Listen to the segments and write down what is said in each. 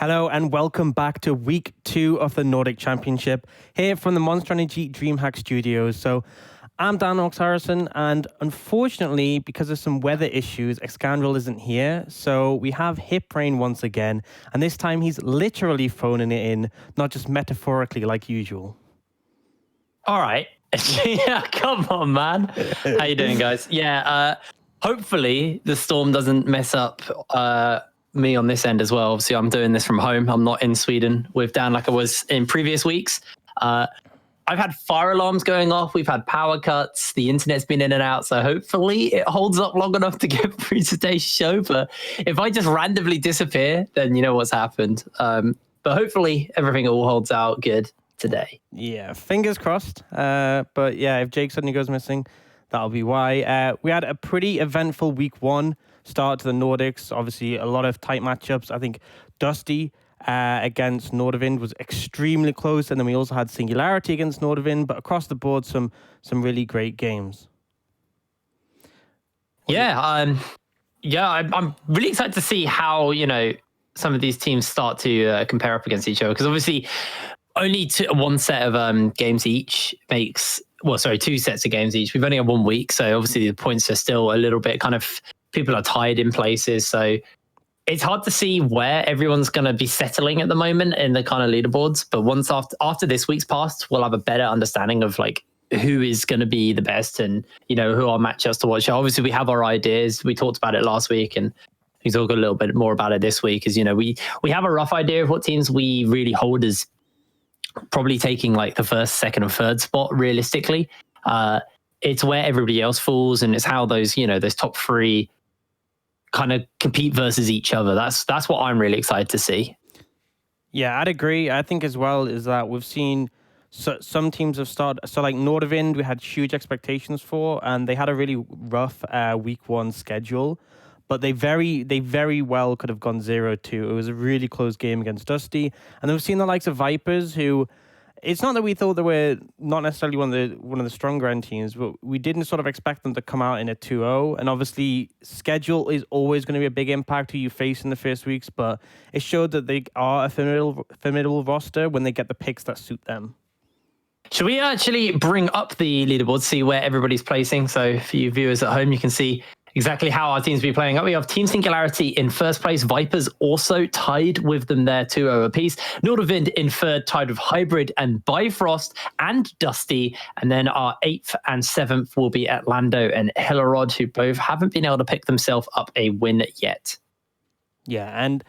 Hello and welcome back to week 2 of the Nordic Championship here from the Monster Energy DreamHack Studios. So I'm Dan Ox Harrison, and unfortunately, because of some weather issues, Excandrel isn't here. So we have Hip Rain once again, and this time he's literally phoning it in, not just metaphorically like usual. All right. Yeah, come on, man. How you doing, guys? Yeah, hopefully the storm doesn't mess up me on this end as well. Obviously, I'm doing this from home. I'm not in Sweden with Dan like I was in previous weeks. I've had fire alarms going off. We've had power cuts. The internet's been in and out. So hopefully it holds up long enough to get through today's show. But if I just randomly disappear, then you know what's happened. But hopefully everything all holds out good today. Yeah, fingers crossed. But yeah, if Jake suddenly goes missing, that'll be why. We had a pretty eventful week 1 start to the Nordics. Obviously, a lot of tight matchups. I think Dusty against Nordavind was extremely close, and then we also had Singularity against Nordavind. But across the board, some really great games. I'm really excited to see how some of these teams start to compare up against each other, because obviously only one set of games each makes. Well, sorry, 2 sets of games each. We've only had 1 week, so obviously the points are still a little bit kind of, people are tied in places. So it's hard to see where everyone's going to be settling at the moment in the kind of leaderboards. But once after this week's passed, we'll have a better understanding of like who is going to be the best and, who our matchups to watch. Obviously, we have our ideas. We talked about it last week, and we talk a little bit more about it this week. As we have a rough idea of what teams we really hold as probably taking like the first, second, and third spot realistically. It's where everybody else falls, and it's how those those top 3 kind of compete versus each other. That's what I'm really excited to see. Yeah, I'd agree. I think as well is that we've seen some teams have started. So like Nordavind, we had huge expectations for, and they had a really rough week 1 schedule. But they very well could have gone 0-2. It was a really close game against Dusty. And then we've seen the likes of Vipers, who, it's not that we thought they were not necessarily one of the stronger end teams, but we didn't sort of expect them to come out in a 2-0. And obviously, schedule is always going to be a big impact who you face in the first weeks. But it showed that they are a formidable roster when they get the picks that suit them. Should we actually bring up the leaderboard, see where everybody's placing? So for you viewers at home, you can see exactly how our teams be playing up. We have Team Singularity in first place. Vipers also tied with them there, 2-0 apiece. Nordavind in third, tied with Hybrid and Bifrost and Dusty. And then our 8th and 7th will be Atlando and Hillerød, who both haven't been able to pick themselves up a win yet. Yeah, and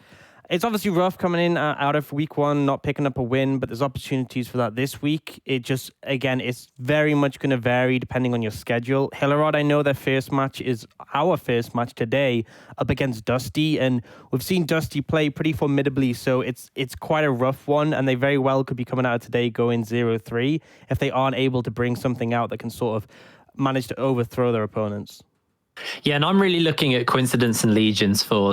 it's obviously rough coming in out of week 1, not picking up a win, but there's opportunities for that this week. It just, again, it's very much going to vary depending on your schedule. Hillerød, I know their first match is our first match today up against Dusty, and we've seen Dusty play pretty formidably, so it's quite a rough one, and they very well could be coming out of today going 0-3 if they aren't able to bring something out that can sort of manage to overthrow their opponents. Yeah, and I'm really looking at Coincidence and Legions for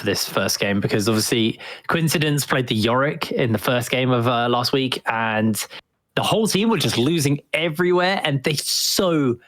this first game, because obviously Coincidence played the Yorick in the first game of last week, and the whole team were just losing everywhere, and they so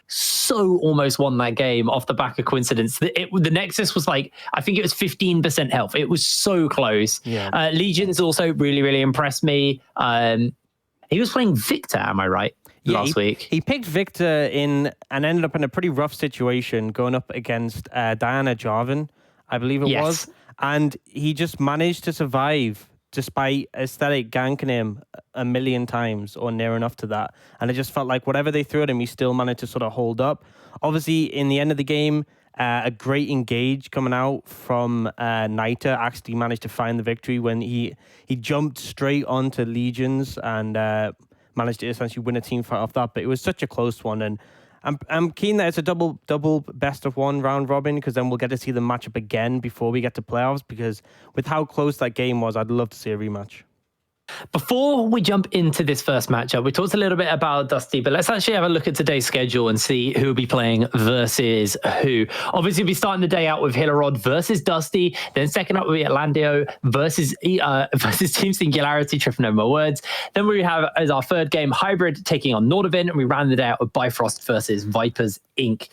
almost won that game off the back of Coincidence. The Nexus was like, I think it was 15% health. It was so close. Yeah. Legions also really impressed me. He was playing Victor, am I right? Last week. He picked Victor in and ended up in a pretty rough situation going up against Diana Jarvan, I believe it was. And he just managed to survive despite Aesthetic ganking him a million times or near enough to that. And it just felt like whatever they threw at him, he still managed to sort of hold up. Obviously, in the end of the game, a great engage coming out from Naita actually managed to find the victory when he jumped straight onto Legions and managed to essentially win a team fight off that. But it was such a close one, and I'm keen that it's a double best of 1 round robin, because then we'll get to see them match up again before we get to playoffs, because with how close that game was, I'd love to see a rematch. Before we jump into this first matchup, we talked a little bit about Dusty, but let's actually have a look at today's schedule and see who will be playing versus who. Obviously, we'll be starting the day out with Hillerød versus Dusty. Then second up will be Atlando versus Team Singularity, tripping over my words. Then we have, as our third game, Hybrid taking on Nordavind, and we round the day out with Bifrost versus Vipers Inc.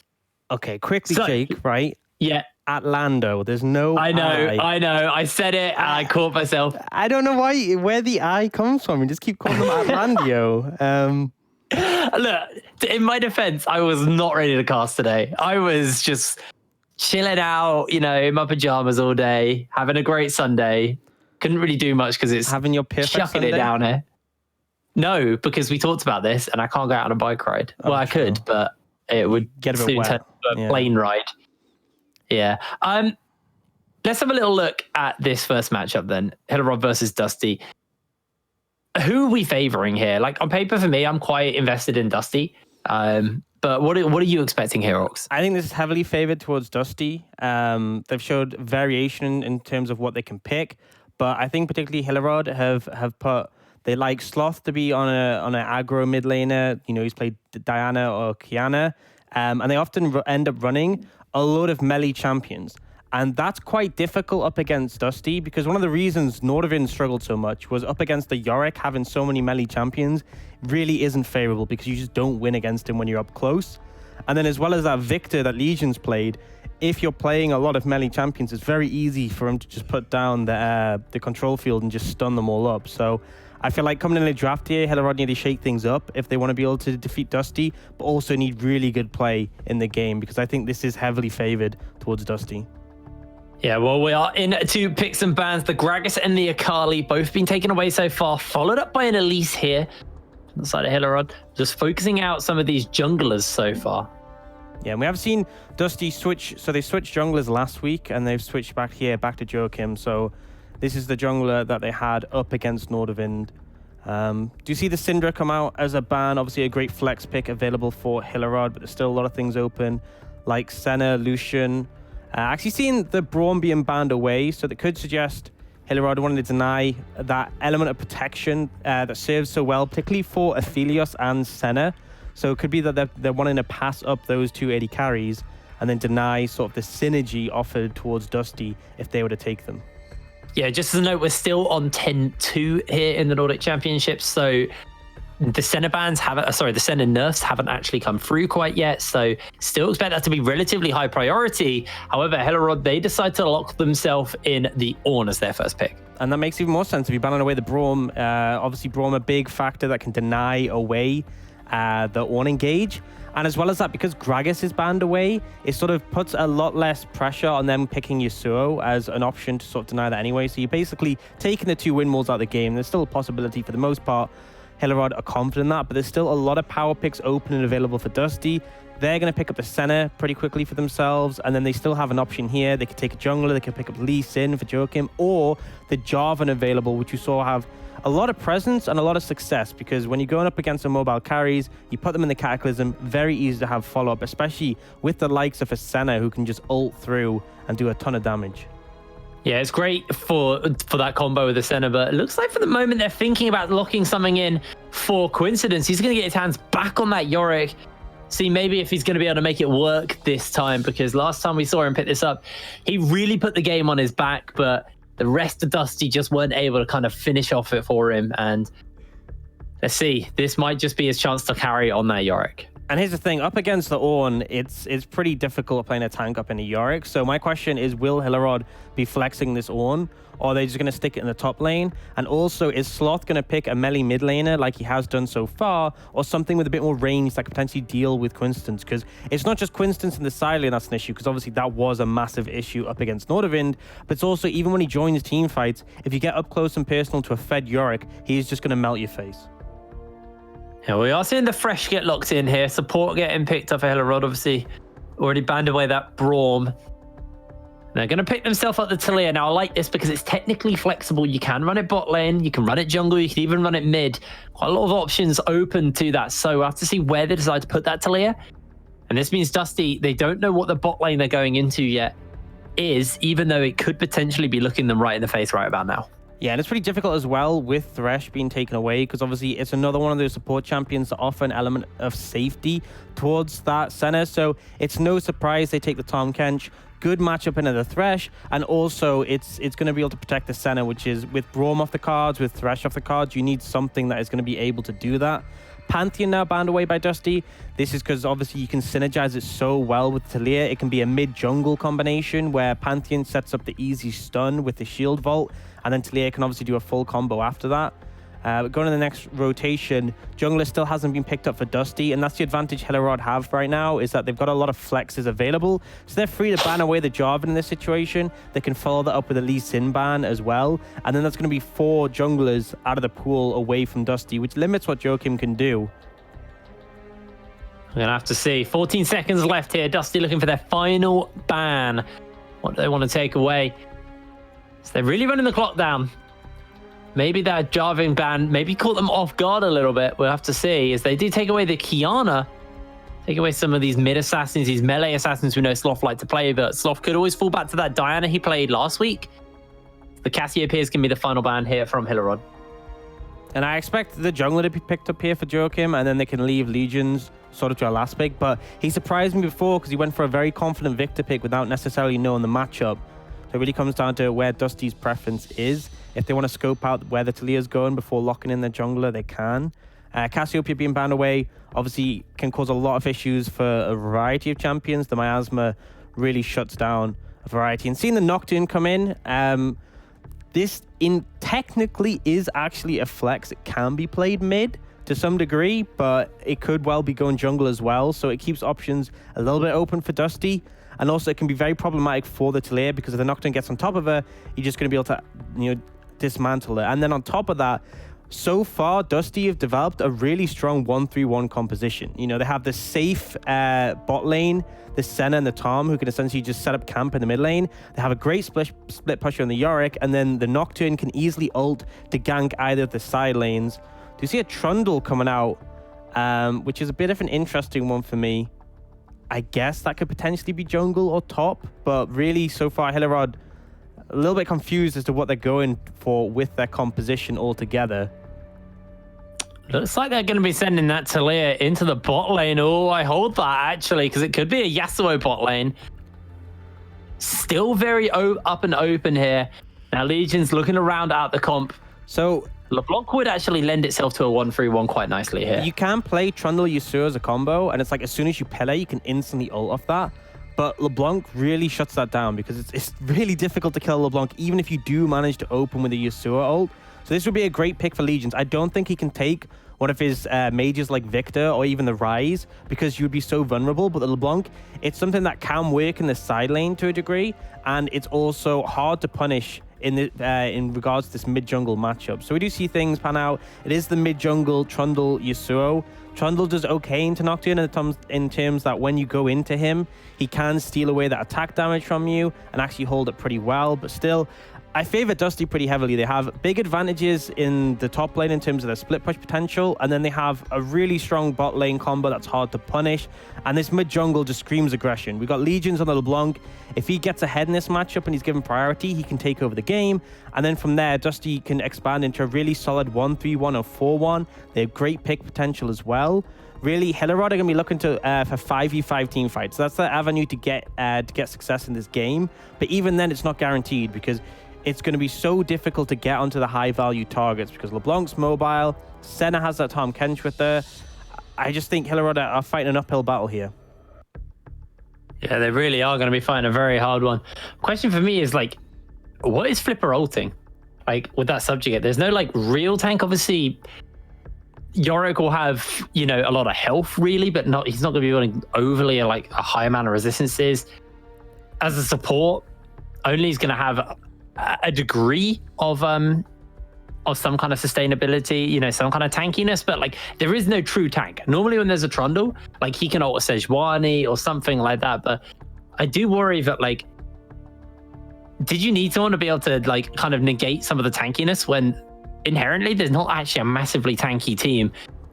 Okay, quickly, Jake, right? Yeah. at Lando. There's no I know. I said it and I caught myself. I don't know where the I comes from. You just keep calling them Atlandio. Look, in my defense, I was not ready to cast today. I was just chilling out, in my pajamas all day, having a great Sunday. Couldn't really do much because it's having your perfect chucking Sunday? it down here. No, because we talked about this and I can't go out on a bike ride. Well, I could, but it would get a bit soon wet. turn into a plane ride. Yeah. Let's have a little look at this first matchup then. Hillerød versus Dusty. Who are we favoring here? Like on paper for me, I'm quite invested in Dusty. But what are you expecting here, Ox? I think this is heavily favored towards Dusty. They've showed variation in terms of what they can pick, but I think particularly Hillerød have put, they like Sloth to be on an aggro mid laner. He's played Diana or Kiana, and they often end up running a lot of melee champions. And that's quite difficult up against Dusty, because one of the reasons Nordic struggled so much was up against the Yorick having so many melee champions really isn't favorable, because you just don't win against him when you're up close. And then as well as that Victor that Legion's played, if you're playing a lot of melee champions, it's very easy for him to just put down the control field and just stun them all up. So I feel like coming in the draft here, Hillerød need to shake things up if they want to be able to defeat Dusty, but also need really good play in the game, because I think this is heavily favored towards Dusty. Yeah, well, we are in to pick some bans. The Gragas and the Akali both been taken away so far, followed up by an Elise here on the side of Hillerød. Just focusing out some of these junglers so far. Yeah, and we have seen Dusty switch. So they switched junglers last week, and they've switched back here, back to Joachim. So this is the jungler that they had up against Nordavind. Do you see the Syndra come out as a ban? Obviously a great flex pick available for Hillerød, but there's still a lot of things open, like Senna, Lucian. Actually seeing the Braum being banned away, so that could suggest Hillerød wanted to deny that element of protection that serves so well, particularly for Aphelios and Senna. So it could be that they're wanting to pass up those 280 carries and then deny sort of the synergy offered towards Dusty if they were to take them. Yeah, just as a note, we're still on 10-2 here in the Nordic Championships, so the Senna bans the Senna nerfs haven't actually come through quite yet, so still expect that to be relatively high priority. However, Hillerød, they decide to lock themselves in the Ornn as their first pick. And that makes even more sense if you're banning away the Braum. Obviously, Braum a big factor that can deny away the Ornn engage. And as well as that, because Gragas is banned away, it sort of puts a lot less pressure on them picking Yasuo as an option to sort of deny that anyway. So you're basically taking the two windmills out of the game. There's still a possibility for the most part. Hillerød are confident in that, but there's still a lot of power picks open and available for Dusty. They're going to pick up the Senna pretty quickly for themselves, and then they still have an option here. They could take a jungler, they could pick up Lee Sin for Joachim, or the Jarvan available, which you saw have a lot of presence and a lot of success, because when you're going up against some mobile carries, you put them in the Cataclysm, very easy to have follow-up, especially with the likes of a Senna who can just ult through and do a ton of damage. Yeah, it's great for that combo with the Senna, but it looks like for the moment they're thinking about locking something in for Coincidence. He's going to get his hands back on that Yorick. See maybe if he's going to be able to make it work this time, because last time we saw him pick this up, he really put the game on his back, but the rest of Dusty just weren't able to kind of finish off it for him. And let's see, this might just be his chance to carry on that Yorick. And here's the thing, up against the Ornn, it's pretty difficult playing a tank up in a Yorick. So my question is, will Hillerød be flexing this Ornn, or are they just going to stick it in the top lane? And also, is Sloth going to pick a melee mid laner like he has done so far, or something with a bit more range that could potentially deal with Coincidence? Because it's not just Coincidence in the side lane that's an issue, because obviously that was a massive issue up against Nordavind, but it's also, even when he joins team fights, if you get up close and personal to a fed Yorick, he's just going to melt your face. Yeah, we are seeing the Fresh get locked in here. Support getting picked up for Hillerød, obviously. Already banned away that Braum. They're going to pick themselves up the Talia. Now, I like this because it's technically flexible. You can run it bot lane, you can run it jungle, you can even run it mid. Quite a lot of options open to that. So we'll have to see where they decide to put that Talia. And this means Dusty, they don't know what the bot lane they're going into yet is, even though it could potentially be looking them right in the face right about now. Yeah, and it's pretty difficult as well with Thresh being taken away, because obviously it's another one of those support champions that offer an element of safety towards that Senna. So it's no surprise they take the Tahm Kench. Good matchup into the Thresh, and also it's going to be able to protect the Senna, which is with Braum off the cards, with Thresh off the cards, you need something that is going to be able to do that. Pantheon now banned away by Dusty. This is because obviously you can synergize it so well with Talia. It can be a mid-jungle combination where Pantheon sets up the easy stun with the shield vault, and then Talia can obviously do a full combo after that. Going to the next rotation, jungler still hasn't been picked up for Dusty, and that's the advantage Hillerød have right now, is that they've got a lot of flexes available. So they're free to ban away the Jarvan in this situation. They can follow that up with a Lee Sin ban as well. And then that's going to be 4 junglers out of the pool away from Dusty, which limits what Joachim can do. We're going to have to see. 14 seconds left here. Dusty looking for their final ban. What do they want to take away? So they're really running the clock down. Maybe that Jarvan ban maybe caught them off guard a little bit. We'll have to see. As they do take away the Kiana, take away some of these mid assassins, these melee assassins we know Sloth like to play, but Sloth could always fall back to that Diana he played last week. The Cassiopeia is going to be the final ban here from Hillerød. And I expect the jungler to be picked up here for Joachim, and then they can leave Legions sort of to a last pick. But he surprised me before because he went for a very confident Victor pick without necessarily knowing the matchup. So it really comes down to where Dusty's preference is. If they want to scope out where the Talia's going before locking in their jungler, they can. Cassiopeia being banned away obviously can cause a lot of issues for a variety of champions. The miasma really shuts down a variety. And seeing the Nocturne come in, this technically is actually a flex. It can be played mid to some degree, but it could well be going jungle as well. So it keeps options a little bit open for Dusty. And also it can be very problematic for the Talia because if the Nocturne gets on top of her, you're just going to be able to, dismantle it. And then on top of that, so far, Dusty have developed a really strong 1-3-1 composition. They have the safe bot lane, the Senna and the Tom, who can essentially just set up camp in the mid lane. They have a great split pusher on the Yorick, and then the Nocturne can easily ult to gank either of the side lanes. Do you see a Trundle coming out, which is a bit of an interesting one for me? I guess that could potentially be jungle or top, but really, so far, Hillerød a little bit confused as to what they're going for with their composition altogether. Looks like they're going to be sending that Talia into the bot lane. Oh, I hold that, actually, because it could be a Yasuo bot lane. Still very up and open here. Now, Legion's looking around out the comp. So LeBlanc would actually lend itself to a 1-3-1 quite nicely here. You can play Trundle Yasuo as a combo, and it's like as soon as you pillar, you can instantly ult off that. But LeBlanc really shuts that down because it's really difficult to kill LeBlanc, even if you do manage to open with a Yasuo ult. So this would be a great pick for Legions. I don't think he can take one of his mages like Victor or even the Ryze because you would be so vulnerable. But the LeBlanc, it's something that can work in the side lane to a degree, and it's also hard to punish in regards to this mid-jungle matchup. So we do see things pan out. It is the mid-jungle Trundle Yasuo. Trundle does okay into Nocturne in terms that when you go into him, he can steal away that attack damage from you and actually hold it pretty well. But still, I favor Dusty pretty heavily. They have big advantages in the top lane in terms of their split push potential, and then they have a really strong bot lane combo that's hard to punish, and this mid jungle just screams aggression. We got Legions on the LeBlanc. If he gets ahead in this matchup and he's given priority, he can take over the game, and then from there, Dusty can expand into a really solid 1-3-1 or 4-1. They have great pick potential as well. Really, Hillerød are going to be looking to for 5v5 team fights. So that's the avenue to get success in this game, but even then, it's not guaranteed because it's going to be so difficult to get onto the high-value targets because LeBlanc's mobile, Senna has that Tom Kench with her. I just think Hillerød are fighting an uphill battle here. Yeah, they really are going to be fighting a very hard one. Question for me is, what is Flipper ulting? With that subject, there's no, real tank. Obviously, Yorick will have, a lot of health, really, but he's not going to be running overly, a high amount of resistances. As a support, only he's going to have a degree of some kind of sustainability, some kind of tankiness, but there is no true tank. Normally when there's a Trundle, he can ult a Sejuani or something like that, but I do worry that did you need someone to be able to kind of negate some of the tankiness when inherently there's not actually a massively tanky team?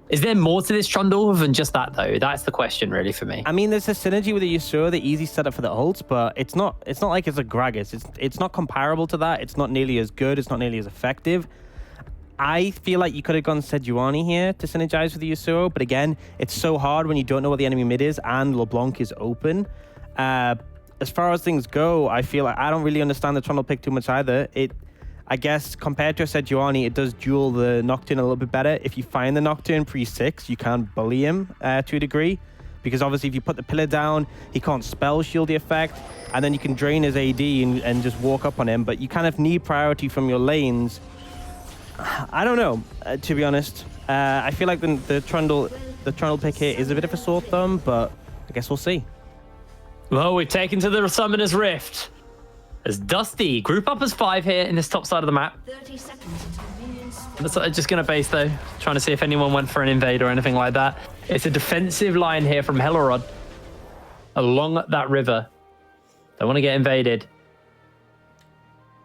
Is there more to this Trundle than just that, though? That's the question, really, for me. I mean, there's a synergy with the Yasuo, the easy setup for the ults, but it's not like it's a Gragas. It's not comparable to that. It's not nearly as good. It's not nearly as effective. I feel like you could have gone Sejuani here to synergize with the Yasuo, but again, it's so hard when you don't know what the enemy mid is and LeBlanc is open. As far as things go, I feel like I don't really understand the Trundle pick too much either. I guess compared to a Sejuani, it does duel the Nocturne a little bit better. If you find the Nocturne pre-6, you can bully him to a degree. Because obviously if you put the pillar down, he can't spell shield the effect, and then you can drain his AD and just walk up on him, but you kind of need priority from your lanes. I don't know, to be honest. I feel like the Trundle pick here is a bit of a sore thumb, but I guess we'll see. Well, we've taken to the Summoner's Rift. As Dusty, group up as 5 here in this top side of the map. 30 seconds until minions. Just going to base, though. Trying to see if anyone went for an invade or anything like that. It's a defensive line here from Hillerød along that river. Don't want to get invaded.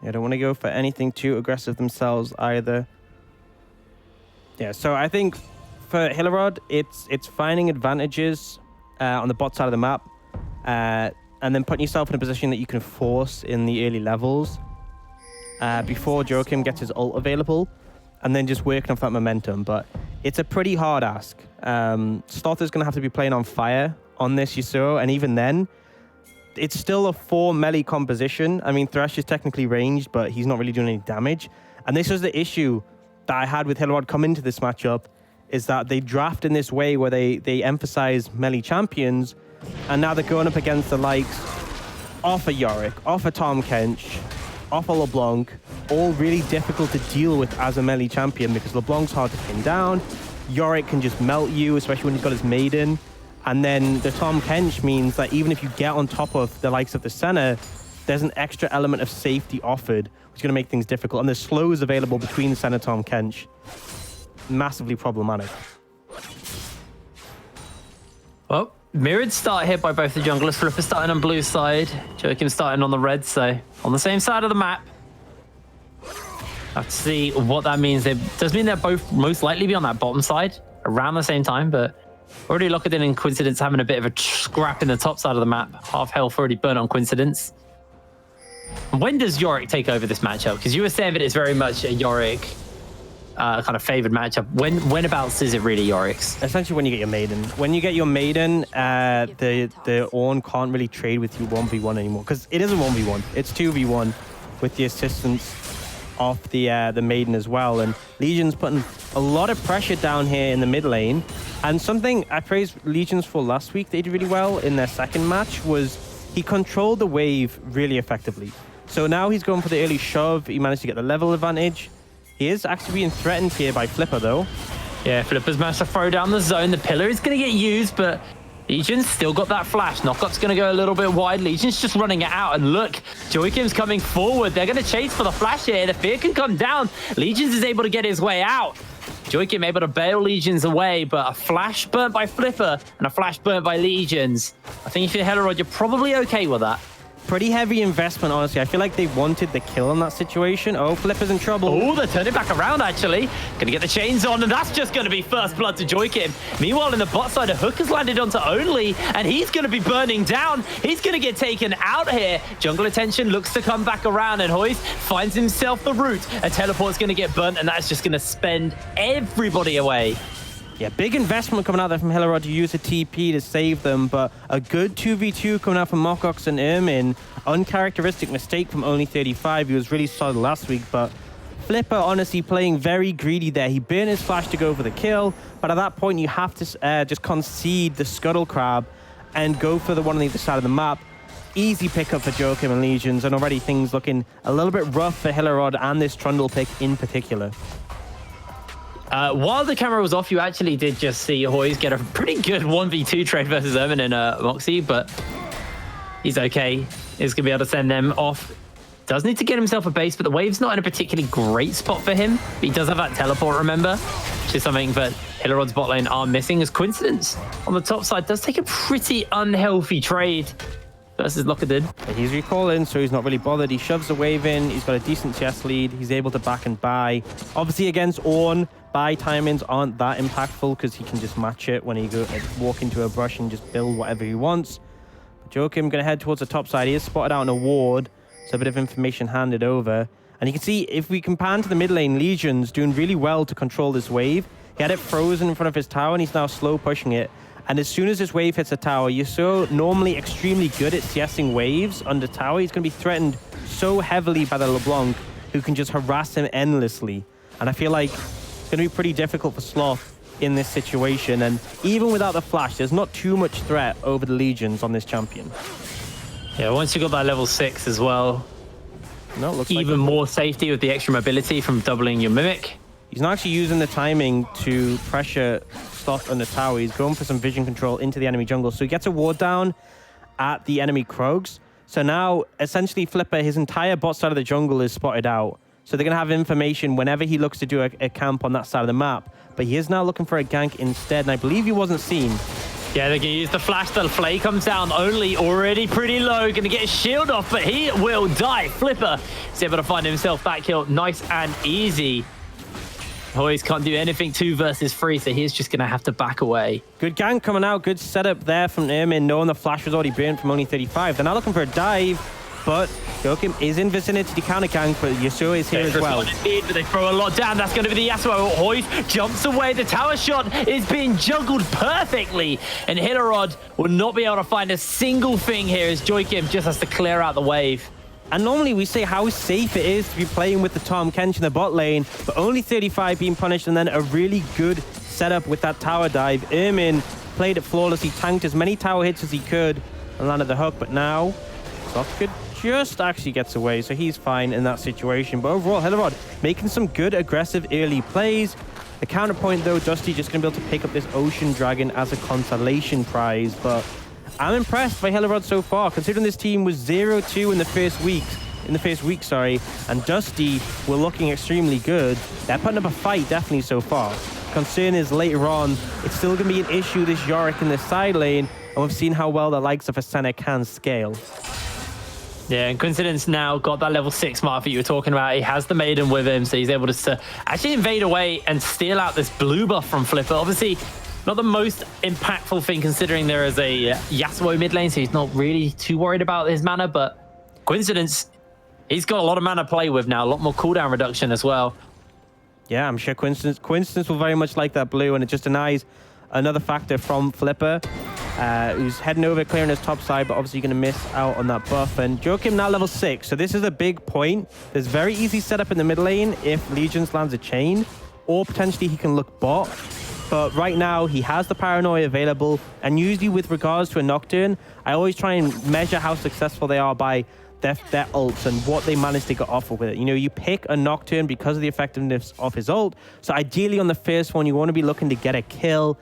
Yeah, don't want to go for anything too aggressive themselves either. Yeah, so I think for Hillerød, it's finding advantages on the bot side of the map. And then putting yourself in a position that you can force in the early levels before Joachim gets his ult available, and then just working off that momentum. But it's a pretty hard ask. Slaughter's going to have to be playing on fire on this Yasuo, and even then, it's still a 4 melee composition. I mean, Thresh is technically ranged, but he's not really doing any damage. And this was the issue that I had with Hillerød come into this matchup, is that they draft in this way where they emphasize melee champions, and now they're going up against the likes of a Yorick, of a Tahm Kench, of a LeBlanc, all really difficult to deal with as a melee champion because LeBlanc's hard to pin down. Yorick can just melt you, especially when he's got his Maiden. And then the Tahm Kench means that even if you get on top of the likes of the Senna, there's an extra element of safety offered, which is going to make things difficult. And there's slows available between Senna and Tahm Kench. Massively problematic. Well, mirrored start here by both the junglers. Flipper starting on blue side, Joachim starting on the red, so on the same side of the map. Have to see what that means. It does mean they're both most likely be on that bottom side around the same time, but already Locked in Coincidence having a bit of a scrap in the top side of the map. Half health already burnt on Coincidence. When does Yorick take over this matchup? Because you were saying that it's very much a Yorick kind of favored matchup. Whenabouts is it really Yorick's? Essentially when you get your Maiden. When you get your Maiden, the Ornn can't really trade with you 1v1 anymore, because it isn't 1v1. It's 2v1 with the assistance of the Maiden as well. And Legion's putting a lot of pressure down here in the mid lane. And something I praised Legions for last week, they did really well in their second match, was he controlled the wave really effectively. So now he's going for the early shove. He managed to get the level advantage. He is actually being threatened here by Flipper, though. Yeah, Flipper's managed to throw down the zone. The pillar is going to get used, but Legion's still got that flash. Knockup's going to go a little bit wide. Legion's just running it out. And look, Joachim's coming forward. They're going to chase for the flash here. The fear can come down. Legions is able to get his way out. Joachim able to bail Legions away, but a flash burnt by Flipper and a flash burnt by Legions. I think if you're Hillerød, you're probably okay with that. Pretty heavy investment, honestly. I feel like they wanted the kill in that situation. Oh, Flipper's in trouble. Oh, they're turning back around, actually. Gonna get the chains on, and that's just gonna be first blood to Joachim. Meanwhile, in the bot side, a hook has landed onto Only, and he's gonna be burning down. He's gonna get taken out here. Jungle attention looks to come back around, and Hoist finds himself the route. A teleport's gonna get burnt, and that's just gonna spend everybody away. Yeah, big investment coming out there from Hillerød to use a TP to save them, but a good 2v2 coming out from Mokox and Ermin. Uncharacteristic mistake from Only 35. He was really solid last week, but Flipper honestly playing very greedy there. He burned his flash to go for the kill, but at that point you have to just concede the Scuttle Crab and go for the one on either side of the map. Easy pickup for Joachim and Legions, and already things looking a little bit rough for Hillerød and this Trundle pick in particular. While the camera was off, you actually did just see Hoyes get a pretty good 1v2 trade versus Ermin and Moxie, but he's okay. He's going to be able to send them off. Does need to get himself a base, but the wave's not in a particularly great spot for him. But he does have that teleport, remember? Which is something that Hillerød's bot lane are missing. As Coincidence on the top side does take a pretty unhealthy trade versus Lockadid. He's recalling, so he's not really bothered. He shoves the wave in. He's got a decent chest lead. He's able to back and buy. Obviously, against Ornn, buy timings aren't that impactful because he can just match it when he walk into a brush and just build whatever he wants. But Joachim going to head towards the top side. He is spotted out in a ward, so a bit of information handed over. And you can see, if we can pan to the mid lane, Legion's doing really well to control this wave. He had it frozen in front of his tower, and he's now slow pushing it. And as soon as this wave hits a tower, Yasuo normally extremely good at CSing waves under tower. He's going to be threatened so heavily by the LeBlanc who can just harass him endlessly. And I feel like it's going to be pretty difficult for Sloth in this situation. And even without the flash, there's not too much threat over the Legions on this champion. Yeah, once you got that level 6 as well, No, it looks even like more safety with the extra mobility from doubling your Mimic. he's not actually using the timing to pressure Sloth on the tower. He's going for some vision control into the enemy jungle. So he gets a ward down at the enemy Krogs. So now, essentially, Flipper, his entire bot side of the jungle is spotted out. So they're going to have information whenever he looks to do a camp on that side of the map. But he is now looking for a gank instead, and I believe he wasn't seen. Yeah, they're going to use the flash. The Flay comes down, only already pretty low. Going to get his shield off, but he will die. Flipper is able to find himself back kill. Nice and easy. Boys can't do anything 2 versus 3, so he's just going to have to back away. Good gank coming out. Good setup there from Ermin, knowing the flash was already burned from only 35. They're now looking for a dive, but Joachim is in vicinity to counter gank, but Yasuo is here as well. Indeed, but they throw a lot down. That's going to be the Yasuo. Hoist jumps away. The tower shot is being juggled perfectly, and Hillerød will not be able to find a single thing here as Joachim just has to clear out the wave. And normally we say how safe it is to be playing with the Tom Kench in the bot lane, but only 35 being punished, and then a really good setup with that tower dive. Ermin played it flawlessly, tanked as many tower hits as he could and landed the hook, but now Softgood just actually gets away, so he's fine in that situation. But overall, Hillerød making some good aggressive early plays. The counterpoint though, Dusty just going to be able to pick up this Ocean Dragon as a consolation prize, but I'm impressed by Hillerød so far, considering this team was 0-2 in the first week, and Dusty were looking extremely good. They're putting up a fight definitely so far. Concern is later on, it's still going to be an issue, this Yorick in the side lane, and we've seen how well the likes of Ascena can scale. Yeah, and Coincidence now got that level 6 mark that you were talking about. He has the Maiden with him, so he's able to actually invade away and steal out this blue buff from Flipper. Obviously, not the most impactful thing considering there is a Yasuo mid lane, so he's not really too worried about his mana, but Coincidence, he's got a lot of mana to play with now, a lot more cooldown reduction as well. Yeah, I'm sure Coincidence will very much like that blue, and it just denies another factor from Flipper, who's heading over, clearing his top side, but obviously going to miss out on that buff. And Joachim now level 6, so this is a big point. There's very easy setup in the mid lane if Legions lands a chain, or potentially he can look bot. But right now, he has the Paranoia available, and usually with regards to a Nocturne, I always try and measure how successful they are by their ults and what they manage to get off with it. You know, you pick a Nocturne because of the effectiveness of his ult, so ideally on the first one, you want to be looking to get a kill.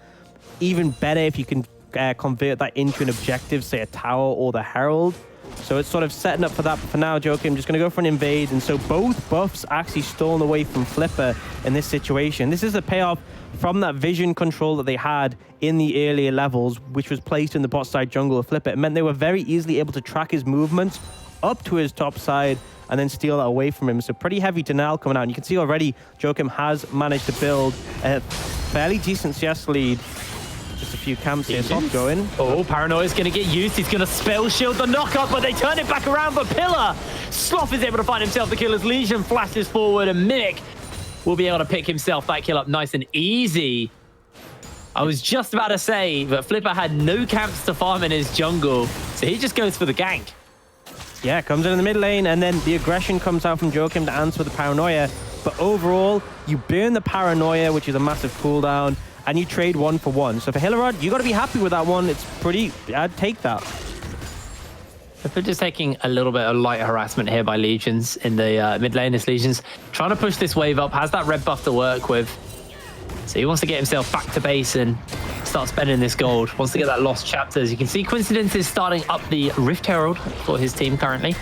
Even better if you can convert that into an objective, say a tower or the Herald. So it's sort of setting up for that. But for now, Joachim just going to go for an invade, and so both buffs actually stolen away from Flipper in this situation. This is a payoff from that vision control that they had in the earlier levels, which was placed in the bot side jungle of Flipper. It meant they were very easily able to track his movements up to his top side and then steal that away from him. So pretty heavy denial coming out. And you can see already Joachim has managed to build a fairly decent CS lead. Just a few camps here, soft going. Oh, Paranoia's going to get used. He's going to spell shield the knockup, but they turn it back around. But Pillar, Sloth is able to find himself the killer's Legion, flashes forward, and Mimic will be able to pick himself that kill up nice and easy. I was just about to say, but Flipper had no camps to farm in his jungle, so he just goes for the gank. Yeah, comes in the mid lane, and then the aggression comes out from Joachim to answer the Paranoia. But overall, you burn the Paranoia, which is a massive cooldown, and you trade 1 for 1. So for Hillerød, you got to be happy with that one. It's pretty, I'd take that. They're just taking a little bit of light harassment here by Legions in the mid lane. This Legions trying to push this wave up, has that red buff to work with. So he wants to get himself back to base and start spending this gold. Wants to get that lost chapter. As you can see, Coincidence is starting up the Rift Herald for his team currently.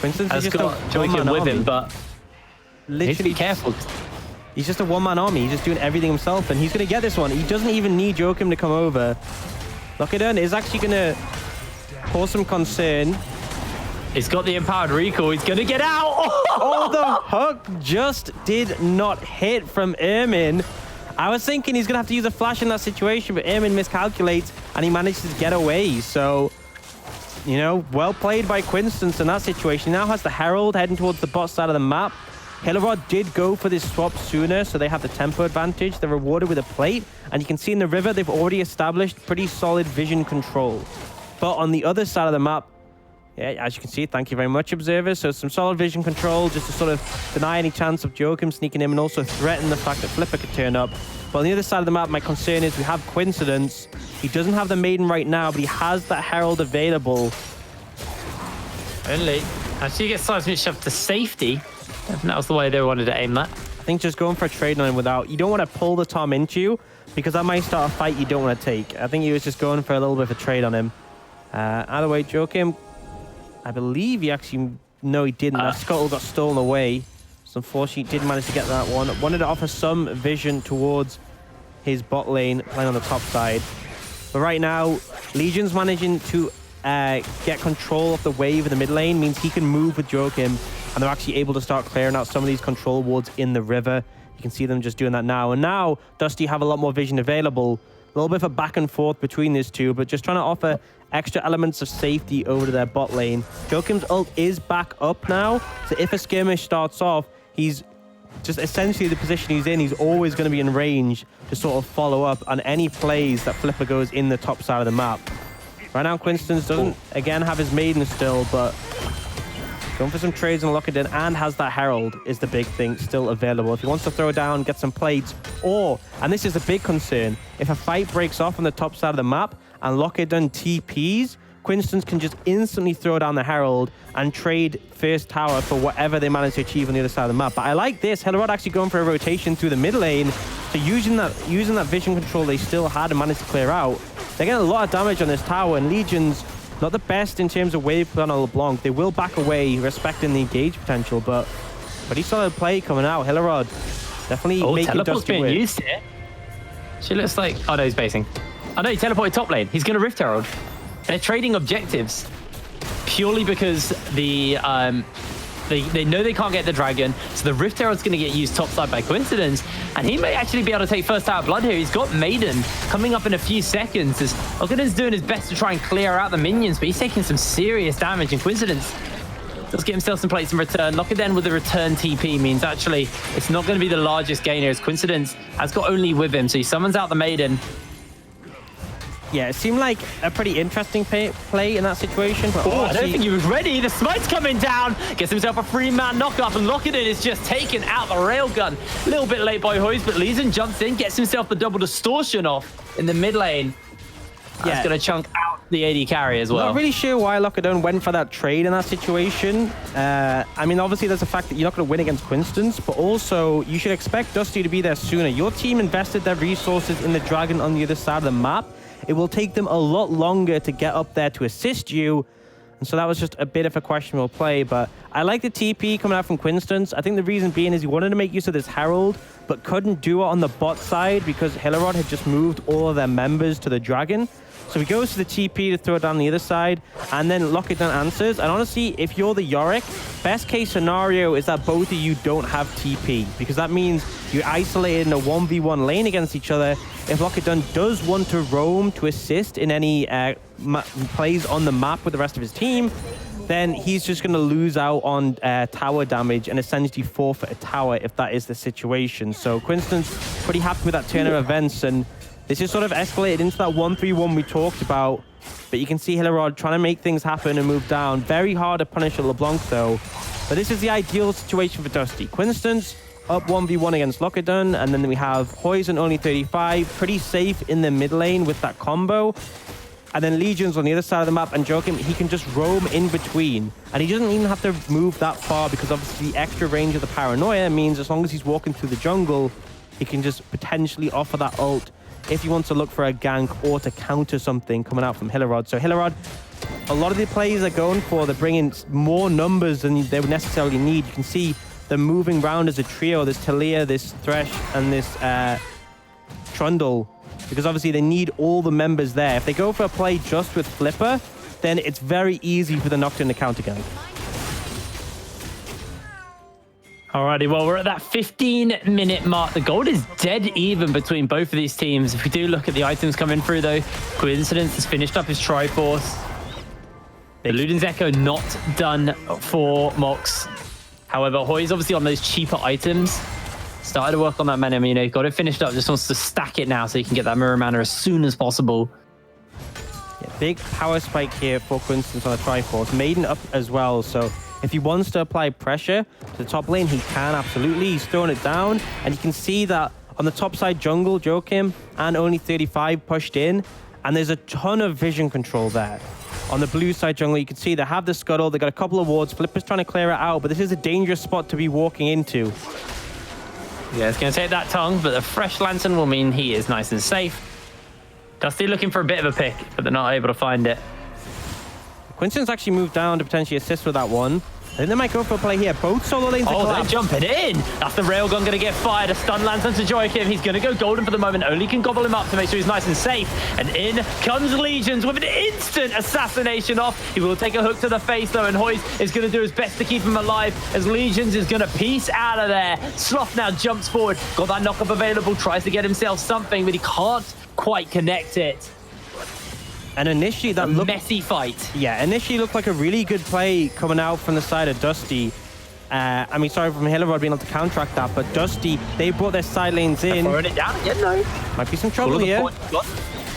Coincidence has is just got Joachim with him, but literally be careful. He's just a one-man army. He's just doing everything himself, and he's going to get this one. He doesn't even need Joachim to come over. Nocturne is actually going to cause some concern. He's got the empowered recall. He's going to get out. Oh, the hook just did not hit from Ermin. I was thinking he's going to have to use a flash in that situation, but Ermin miscalculates, and he manages to get away. So, you know, well played by Coincidence in that situation. He now has the Herald heading towards the bot side of the map. Hillerød did go for this swap sooner, so they have the tempo advantage. They're rewarded with a plate, and you can see in the river, they've already established pretty solid vision control. But on the other side of the map, Yeah, as you can see, thank you very much, observers. So some solid vision control just to sort of deny any chance of Joachim sneaking in and also threaten the fact that Flipper could turn up. But on the other side of the map, my concern is we have Coincidence. He doesn't have the Maiden right now, but he has that Herald available. Only. Actually, he gets seismic shoved to safety. And that was the way they wanted to aim that. I think just going for a trade on him without... You don't want to pull the Tom into you because that might start a fight you don't want to take. I think he was just going for a little bit of a trade on him. Either way, Joachim, I believe he actually... No, he didn't. That Scuttle got stolen away. So unfortunately, he did manage to get that one. Wanted to offer some vision towards his bot lane, playing on the top side. But right now, Legion's managing to get control of the wave in the mid lane, means he can move with Joachim, and they're actually able to start clearing out some of these control wards in the river. You can see them just doing that now. And now, Dusty have a lot more vision available. A little bit of a back and forth between these two, but just trying to offer extra elements of safety over to their bot lane. Joachim's ult is back up now, so if a skirmish starts off, he's just essentially the position he's in. He's always going to be in range to sort of follow up on any plays that Flipper goes in the top side of the map. Right now, Coincidence doesn't, again, have his Maiden still, but going for some trades and lock it in, and has that Herald is the big thing still available. If he wants to throw down, get some plates, or, and this is a big concern, if a fight breaks off on the top side of the map and Lockerdon TPs, Coincidence can just instantly throw down the Herald and trade first tower for whatever they manage to achieve on the other side of the map. But I like this. Hillerød actually going for a rotation through the mid lane. So using that vision control they still had and managed to clear out, they're getting a lot of damage on this tower, and Legion's not the best in terms of wave play on LeBlanc. They will back away, respecting the engage potential, but pretty solid play coming out. Hillerød definitely making teleport's Dusty being win. used here. She looks like... Oh, no, he's basing. Oh, no, he teleported top lane. He's going to Rift Herald. They're trading objectives purely because they know they can't get the dragon, so the Rift Herald's going to get used topside by Coincidence, and he may actually be able to take first tower blood here. He's got Maiden coming up in a few seconds as Lockerdon's doing his best to try and clear out the minions, but he's taking some serious damage, and Coincidence does get himself some plates in return. Lockerdon with the return TP means actually it's not going to be the largest gainer, as Coincidence has got only with him, so he summons out the Maiden. Yeah, it seemed like a pretty interesting play in that situation. But I don't think he was ready. The smite's coming down. Gets himself a 3-man knock-off, and Lockerdon is just taking out the railgun. A little bit late by Hoyes, but Leeson jumps in, gets himself the double distortion off in the mid lane. That's going to chunk out the AD carry as well. Not really sure why Lockerdon went for that trade in that situation. I mean, obviously, there's the fact that you're not going to win against Coincidence, but also you should expect Dusty to be there sooner. Your team invested their resources in the Dragon on the other side of the map. It will take them a lot longer to get up there to assist you. And so that was just a bit of a questionable play. But I like the TP coming out from Coincidence. I think the reason being is he wanted to make use of this Herald, but couldn't do it on the bot side because Hillerød had just moved all of their members to the Dragon. So he goes to the TP to throw it down the other side, and then Lockerdon answers. And honestly, if you're the Yorick, best case scenario is that both of you don't have TP, because that means you're isolated in a 1v1 lane against each other. If Lockerdon does want to roam to assist in any plays on the map with the rest of his team, then he's just going to lose out on tower damage and essentially forfeit a tower if that is the situation. So Coincidence pretty happy with that turn of events, and this is sort of escalated into that 1-3-1 we talked about. But you can see Hillerød trying to make things happen and move down. Very hard to punish at LeBlanc though. But this is the ideal situation for Dusty. Coincidence up 1v1 against Lockerdon, and then we have Hoyes only 35, pretty safe in the mid lane with that combo. And then Legion's on the other side of the map, and Joachim, he can just roam in between. And he doesn't even have to move that far because obviously the extra range of the Paranoia means as long as he's walking through the jungle, he can just potentially offer that ult if he wants to look for a gank or to counter something coming out from Hillerød. So Hillerød, a lot of the plays they're going for, they're bringing more numbers than they would necessarily need. You can see they're moving around as a trio. There's Talia, this Thresh, and this Trundle, because obviously they need all the members there. If they go for a play just with Flipper, then it's very easy for the Nocturne to counter gank. Alrighty, well, we're at that 15-minute mark. The gold is dead even between both of these teams. If we do look at the items coming through, though, Coincidence has finished up his Triforce. The Luden's Echo not done for Mox. However, Hoy's obviously on those cheaper items. Started to work on that mana, you know, got it finished up, just wants to stack it now so he can get that mirror mana as soon as possible. Yeah, Big power spike here for Quinston's on a Triforce. Maiden up as well, so if he wants to apply pressure to the top lane, he can absolutely. He's throwing it down, and you can see that on the top side jungle, Joachim and only 35 pushed in, and there's a ton of vision control there. On the blue side jungle, you can see they have the scuttle, they got a couple of wards. Flipper's trying to clear it out, but this is a dangerous spot to be walking into. Yeah, it's going to take that tongue, but the fresh lantern will mean he is nice and safe. Dusty looking for a bit of a pick, but they're not able to find it. Quinston's actually moved down to potentially assist with that one. I think they might go for a play here. Both solo lanes are they're jumping in. That's the railgun going to get fired. A stun lantern to Joachim. He's going to go golden for the moment. Only can gobble him up to make sure he's nice and safe. And in comes Legions with an instant assassination off. He will take a hook to the face though, and Hoyes is going to do his best to keep him alive as Legions is going to piece out of there. Sloth now jumps forward. Got that knock-up available. Tries to get himself something, but he can't quite connect it. And initially that looked... messy fight. Yeah, initially looked like a really good play coming out from the side of Dusty. I mean, sorry, from Hillerød being able to counteract that, but Dusty, they brought their side lanes in. Throwing it down again, no. Might be some trouble here.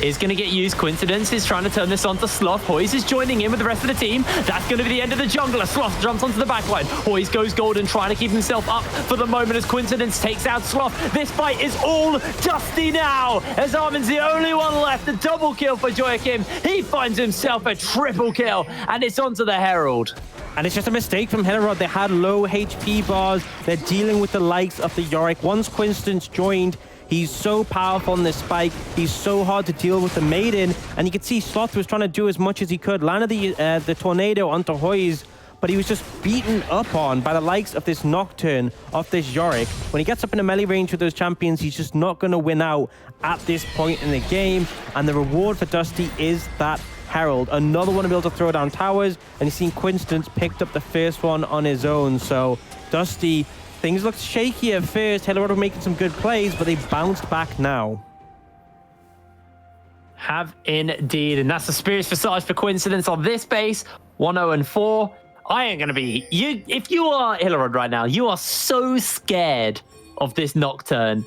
Is going to get used. Coincidence is trying to turn this onto Sloth. Hoyes is joining in with the rest of the team. That's going to be the end of the jungler. Sloth jumps onto the backline. Hoyes goes golden, trying to keep himself up for the moment as Coincidence takes out Sloth. This fight is all Dusty now, as Armin's the only one left. A double kill for Joachim. He finds himself a triple kill, and it's onto the Herald. And it's just a mistake from Hillerød. They had low HP bars. They're dealing with the likes of the Yorick. Once Quinston's joined, he's so powerful on this spike. He's so hard to deal with the Maiden. And you can see Sloth was trying to do as much as he could. Landed the tornado onto Hoyes, but he was just beaten up on by the likes of this Nocturne of this Yorick. When he gets up in the melee range with those champions, he's just not going to win out at this point in the game. And the reward for Dusty is that Herald. Another one to be able to throw down towers. And you've seen Quinston's picked up the first one on his own. So Dusty... things looked shaky at first. Hillerød were making some good plays, but they bounced back now. Have indeed, and that's the Spirits Visage for Coincidence on this base. 1-0-4. I ain't gonna be you. If you are Hillerød right now, you are so scared of this Nocturne.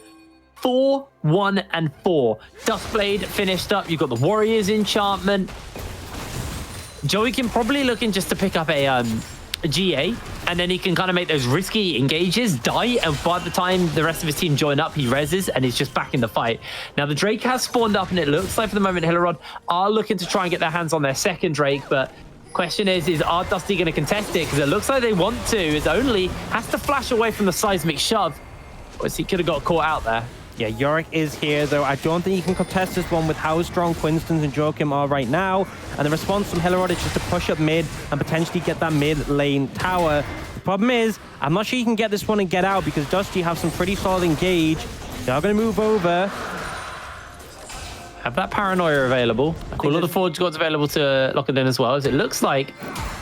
4-1-4. Duskblade finished up. You've got the Warriors enchantment. Joachim probably looking just to pick up a GA, and then he can kind of make those risky engages, die, and by the time the rest of his team join up, he reses and he's just back in the fight. Now the Drake has spawned up, and it looks like for the moment Hillerød are looking to try and get their hands on their second Drake, but question is are Dusty going to contest it? Because it looks like they want to. It's only has to flash away from the seismic shove. Or he could have got caught out there. Yeah, Yorick is here, though. I don't think he can contest this one with how strong Quinston's and Joachim are right now. And the response from Hillerød is just to push up mid and potentially get that mid lane tower. The problem is, I'm not sure you can get this one and get out because Dusty have some pretty solid engage. They are going to move over. Have that Paranoia available. Cool little Forge Gods available to lock it in as well, as it looks like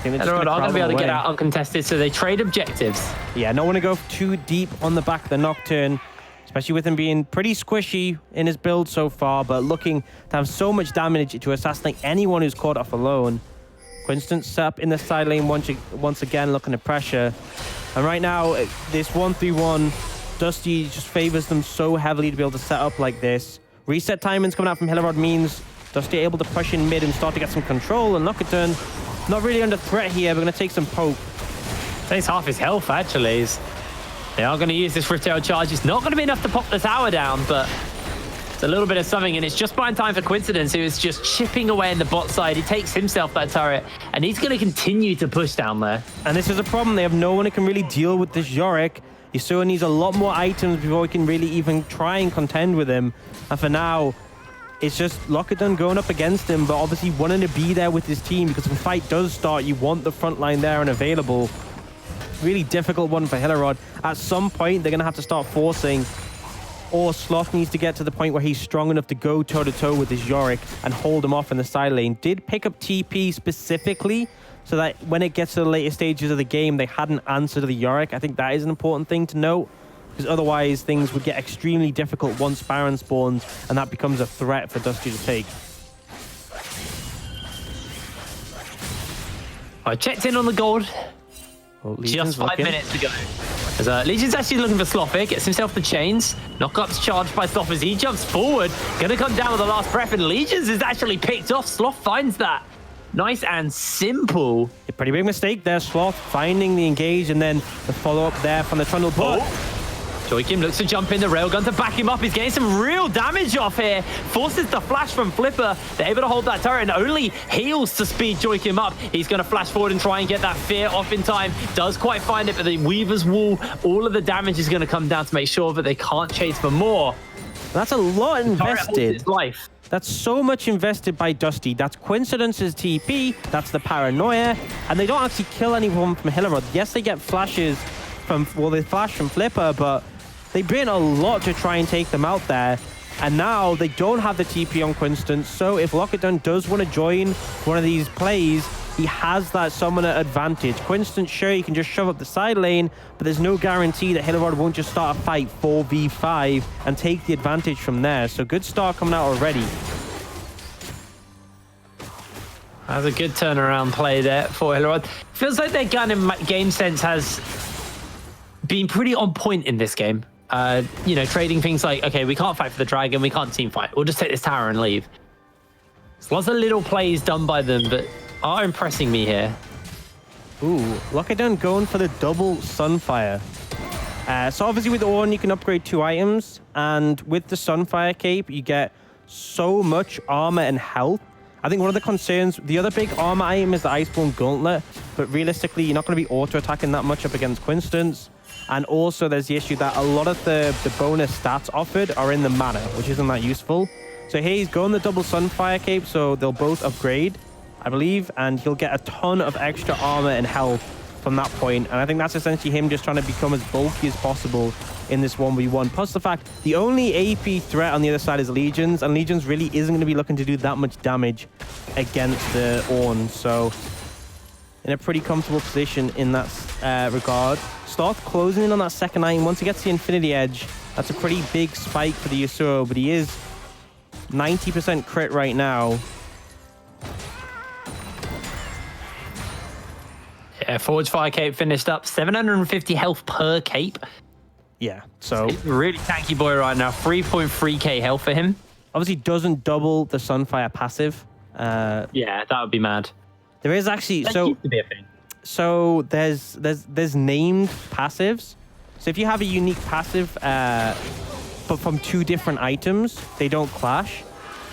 Hillerød are going to be able to get out uncontested, so they trade objectives. Yeah, don't want to go too deep on the back of the Nocturne, especially with him being pretty squishy in his build so far, but looking to have so much damage to assassinate anyone who's caught off alone. Quinston set up in the side lane once again, looking to pressure. And right now, this 1-3-1, Dusty just favors them so heavily to be able to set up like this. Reset timings coming out from Hillerød means Dusty able to push in mid and start to get some control, and Nocturne not really under threat here, but going to take some poke. Takes half his health, actually. They are going to use this Rift Arrow charge. It's not going to be enough to pop the tower down, but it's a little bit of something, and it's just buying time for Coincidence, who is just chipping away in the bot side. He takes himself that turret, and he's going to continue to push down there. And this is a problem. They have no one who can really deal with this Yorick. Yasuo needs a lot more items before we can really even try and contend with him. And for now, it's just Lockerdon going up against him, but obviously wanting to be there with his team, because if a fight does start, you want the front line there and available. Really difficult one for Hillerød. At some point, they're going to have to start forcing, or Sloth needs to get to the point where he's strong enough to go toe-to-toe with his Yorick and hold him off in the side lane. Did pick up TP specifically, so that when it gets to the later stages of the game, they hadn't answered the Yorick. I think that is an important thing to note, because otherwise things would get extremely difficult once Baron spawns, and that becomes a threat for Dusty to take. I checked in on the gold. Well, just 5 minutes to go. As Legion's actually looking for Sloth. Gets himself the chains. Knockup's charged by Sloth as he jumps forward. Gonna come down with the last breath, and Legion's is actually picked off. Sloth finds that. Nice and simple. A pretty big mistake there, Sloth finding the engage and then the follow-up there from the Trundle. But Joachim looks to jump in the railgun to back him up. He's getting some real damage off here. Forces the flash from Flipper. They're able to hold that turret and only heals to speed Joachim up. He's going to flash forward and try and get that fear off in time. Does quite find it, but the Weaver's Wall, all of the damage is going to come down to make sure that they can't chase for more. That's a lot invested. Life. That's so much invested by Dusty. That's Coincidence's TP. That's the paranoia. And they don't actually kill anyone from Hillerød. Yes, they get flashes from, well, they flash from Flipper, but they bring a lot to try and take them out there. And now they don't have the TP on Coincidence. So if Lockdown does want to join one of these plays, he has that summoner advantage. Coincidence, sure, he can just shove up the side lane, but there's no guarantee that Hillerød won't just start a fight 4v5 and take the advantage from there. So good start coming out already. That's a good turnaround play there for Hillerød. Feels like their gun and game sense has been pretty on point in this game. You know, trading things like, okay, we can't fight for the dragon, we can't team fight. We'll just take this tower and leave. There's lots of little plays done by them, but are impressing me here. Ooh, Lockdown going for the double Sunfire. So obviously with Ornn, you can upgrade 2 items, and with the Sunfire cape, you get so much armor and health. I think one of the concerns, the other big armor item is the Iceborne Gauntlet, but realistically, you're not going to be auto-attacking that much up against Coincidence. And also there's the issue that a lot of the bonus stats offered are in the mana, which isn't that useful. So here he's going the double Sunfire cape, so they'll both upgrade, I believe, and he'll get a ton of extra armor and health from that point. And I think that's essentially him just trying to become as bulky as possible in this 1v1. Plus the fact the only AP threat on the other side is Legions, and Legions really isn't going to be looking to do that much damage against the Ornn. So in a pretty comfortable position in that regard. Sloth closing in on that second item. Once he gets the Infinity Edge, that's a pretty big spike for the Yasuo, but he is 90% crit right now. Yeah, Forge Fire cape finished up. 750 health per cape. Yeah, so he's a really tanky boy right now. 3.3k health for him. Obviously doesn't double the Sunfire passive. Yeah, that would be mad. There is actually, That used to be a thing. So there's named passives. So if you have a unique passive, but from 2 different items, they don't clash.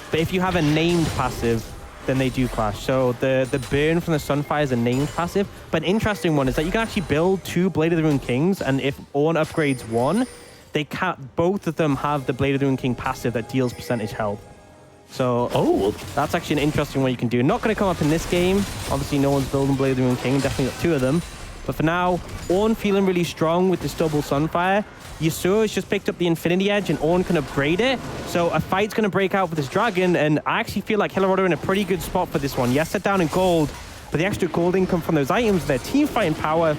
But if you have a named passive, then they do clash. So the burn from the Sunfire is a named passive. But an interesting one is that you can actually build 2 Blade of the Rune Kings, and if Ornn upgrades 1, they can't. Both of them have the Blade of the Rune King passive that deals percentage health. So that's actually an interesting one you can do. Not going to come up in this game. Obviously, no one's building Blade of the Rune King. Definitely got 2 of them. But for now, Ornn feeling really strong with this double Sunfire. Yasuo has just picked up the Infinity Edge, and Ornn can upgrade it. So a fight's going to break out with this dragon, and I actually feel like Hillerød are in a pretty good spot for this one. Yes, they're down in gold, but the extra gold income from those items, their team fighting power,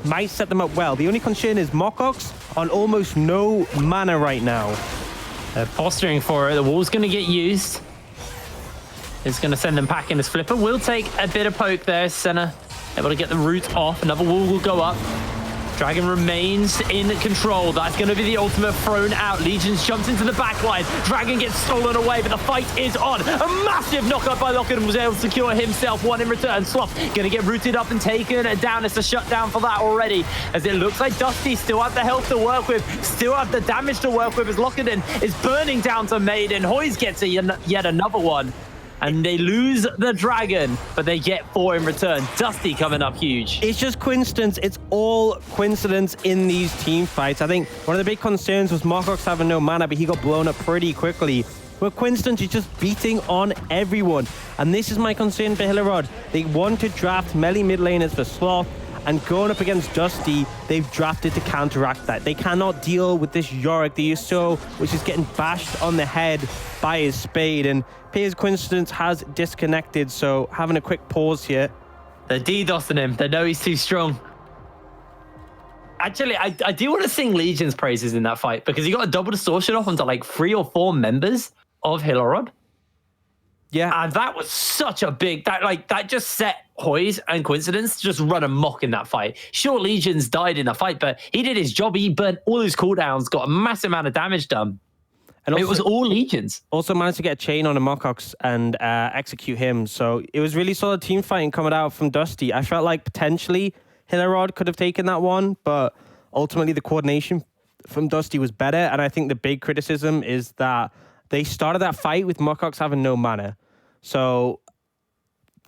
might set them up well. The only concern is Mokox on almost no mana right now. They're posturing for it. The wall's going to get used. It's going to send them packing as Flipper. Will take a bit of poke there. Senna able to get the root off. Another wall will go up. Dragon remains in control. That's going to be the ultimate thrown out. Legions jumps into the backline. Dragon gets stolen away, but the fight is on. A massive knockup by Lockett was able to secure himself 1 in return. Sloth going to get rooted up and taken down. It's a shutdown for that already, as it looks like Dusty still have the health to work with, still have the damage to work with, as Lockett is burning down to Maiden. Hoyes gets yet another one. And they lose the dragon, but they get 4 in return. Dusty coming up huge. It's just coincidence. It's all coincidence in these team fights. I think one of the big concerns was Mokox having no mana, but he got blown up pretty quickly. But coincidence is just beating on everyone. And this is my concern for Hillerød. They want to draft melee mid laners for Sloth, and going up against Dusty, they've drafted to counteract that. They cannot deal with this Yorick, the Yasuo, which is getting bashed on the head by his spade. And Piers Coincidence has disconnected, so having a quick pause here. They're DDoSing him. They know he's too strong. Actually, I do want to sing Legion's praises in that fight, because he got a double distortion off onto like 3 or 4 members of Hillerød. Yeah. And that was such a big that just set Hoyes and Coincidence to just run amok in that fight. Sure, Legions died in the fight, but he did his job. He burnt all his cooldowns, got a massive amount of damage done. And also, it was all Legions. Also managed to get a chain on a Mocox and execute him. So it was really solid team fighting coming out from Dusty. I felt like potentially Hillerød could have taken that one, but ultimately the coordination from Dusty was better. And I think the big criticism is that they started that fight with Mocox having no mana. So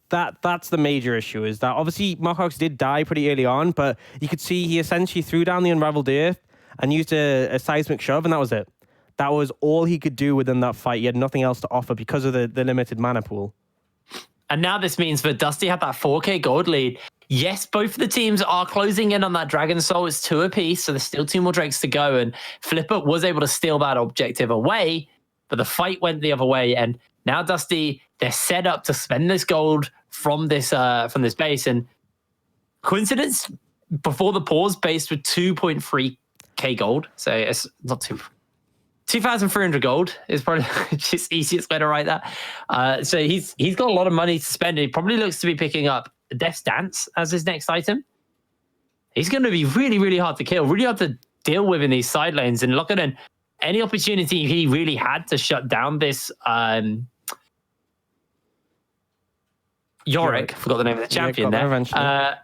that's the major issue, is that obviously Mocox did die pretty early on, but you could see he essentially threw down the Unraveled Earth and used a seismic shove, and that was it. That was all he could do within that fight. He had nothing else to offer because of the limited mana pool. And now this means that Dusty had that 4k gold lead. Yes, both of the teams are closing in on that Dragon Soul. It's 2 apiece, so there's still 2 more Drakes to go. And Flipper was able to steal that objective away, but the fight went the other way. And now Dusty, they're set up to spend this gold from this base. And Coincidence, before the pause, based with 2.3k gold. So it's not too... 2,300 gold is probably just easiest way to write that. So he's got a lot of money to spend. He probably looks to be picking up Death's Dance as his next item. He's going to be really, really hard to kill, really hard to deal with in these side lanes. And look at him. Any opportunity he really had to shut down this Yorick, forgot the name of the champion there.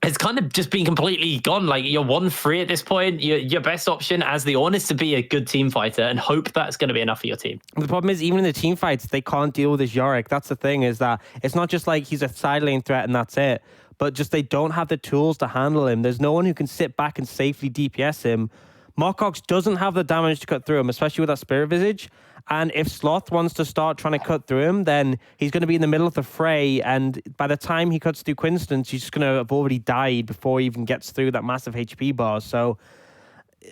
It's kind of just been completely gone. Like, you're 1-3 at this point. Your best option as the Ornn is to be a good team fighter and hope that's going to be enough for your team. The problem is, even in the team fights, they can't deal with this Yorick. That's the thing, is that it's not just like he's a side lane threat and that's it, but just they don't have the tools to handle him. There's no one who can sit back and safely DPS him. Mocox doesn't have the damage to cut through him, especially with that Spirit Visage. And if Sloth wants to start trying to cut through him, then he's going to be in the middle of the fray. And by the time he cuts through Coincidence, he's just going to have already died before he even gets through that massive HP bar. So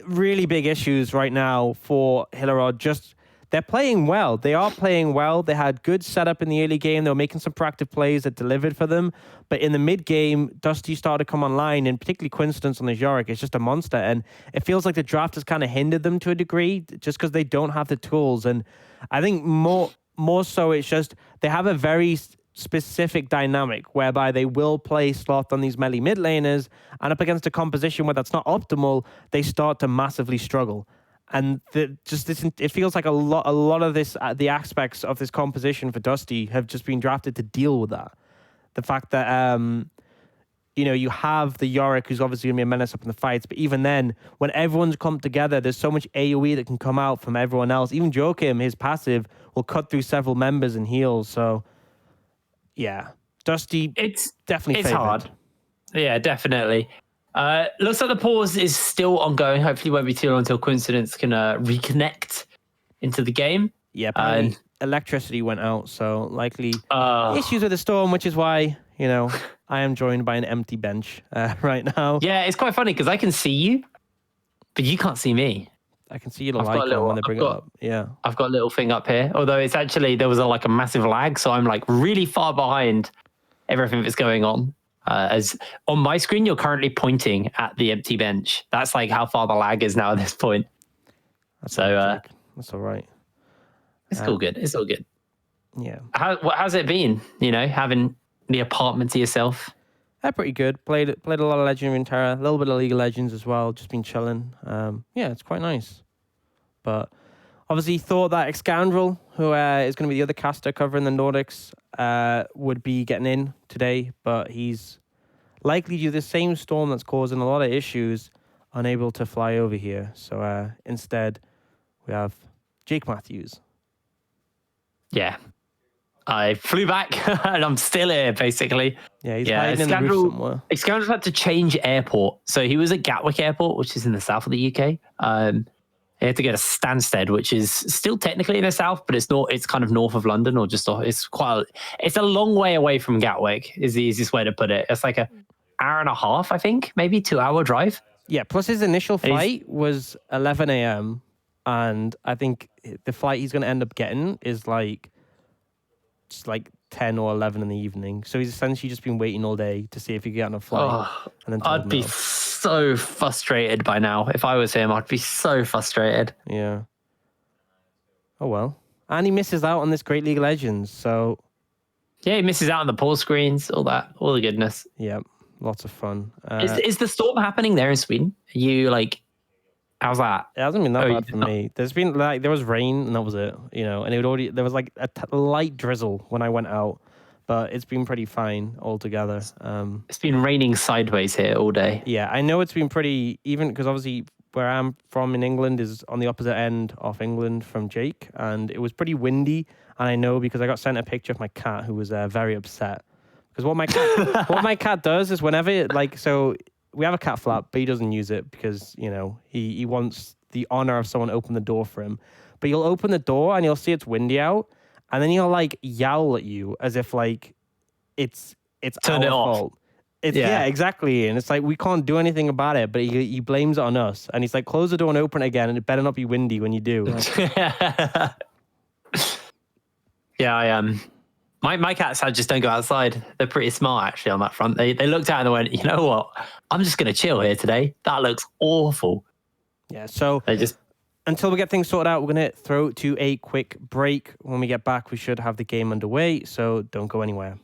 really big issues right now for Hillerød. Just, they're playing well. They are playing well. They had good setup in the early game. They were making some proactive plays that delivered for them. But in the mid game, Dusty started to come online, and particularly Coincidence on the Yorick is just a monster. And it feels like the draft has kind of hindered them to a degree just because they don't have the tools. And I think more so it's just they have a very specific dynamic whereby they will play Sloth on these melee mid laners, and up against a composition where that's not optimal, they start to massively struggle. And it feels like a lot of this, the aspects of this composition for Dusty have just been drafted to deal with that. The fact that, you have the Yorick, who's obviously going to be a menace up in the fights, but even then, when everyone's come together, there's so much AoE that can come out from everyone else. Even Joachim, his passive, will cut through several members and heals. So, yeah, Dusty, it's favored. Hard. Yeah, definitely. Looks like the pause is still ongoing. Hopefully won't be too long until Coincidence can reconnect into the game. Yeah, electricity went out, so likely issues with the storm, which is why, I am joined by an empty bench right now. Yeah, it's quite funny because I can see you, but you can't see me. I can see your icon when they bring it up. Yeah, I've got a little thing up here, although it's actually, there was a massive lag, so I'm really far behind everything that's going on. As on my screen, you're currently pointing at the empty bench. That's how far the lag is now at this point. That's all right. It's all good. It's all good. Yeah. How's it been? Having the apartment to yourself. Pretty good. Played a lot of Legend of Runeterra, a little bit of League of Legends as well. Just been chilling. Yeah, it's quite nice. But obviously thought that Excoundrel, who is going to be the other caster covering the Nordics, would be getting in today, but he's likely due to the same storm that's causing a lot of issues, unable to fly over here. So instead, we have Jake Matthews. Yeah. I flew back and I'm still here, basically. Yeah, he's hiding in the roof somewhere. Excoundrel had to change airport. So he was at Gatwick Airport, which is in the south of the UK. He had to go to Stansted, which is still technically in the south, but it's kind of north of London, or just it's a long way away from Gatwick is the easiest way to put it. It's like an hour and a half, I think, maybe 2-hour drive. Yeah, plus his initial flight was 11 a.m. And I think the flight he's going to end up getting is just 10 or 11 in the evening. So he's essentially just been waiting all day to see if he can get on a flight. And then I'd be so frustrated by now. If I was him, I'd be so frustrated. Yeah. Oh, well. And he misses out on this great League of Legends. So, yeah, he misses out on the pause screens, all the goodness. yeah, lots of fun. Is the storm happening there in Sweden? Are you like, how's that? It hasn't been that Oh, bad for me. There's been like there was rain and that was it, and there was like a light drizzle when I went out, but it's been pretty fine altogether. It's been raining sideways here all day. Yeah, I know it's been pretty even because obviously where I'm from in England is on the opposite end of England from Jake, and it was pretty windy. And I know because I got sent a picture of my cat who was very upset because what my cat does is whenever so we have a cat flap, but he doesn't use it because he wants the honor of someone open the door for him. But you'll open the door and you'll see it's windy out, and then he'll like yowl at you as if like it's Turn our it off. fault. Yeah, exactly. And it's like, we can't do anything about it, but he blames it on us. And he's like, close the door and open it again, and it better not be windy when you do. Yeah, my cats just don't go outside. They're pretty smart actually on that front. They looked out and they went, you know what? I'm just going to chill here today. That looks awful. Yeah, so They just... until we get things sorted out, we're going to throw to a quick break. When we get back, we should have the game underway, so don't go anywhere.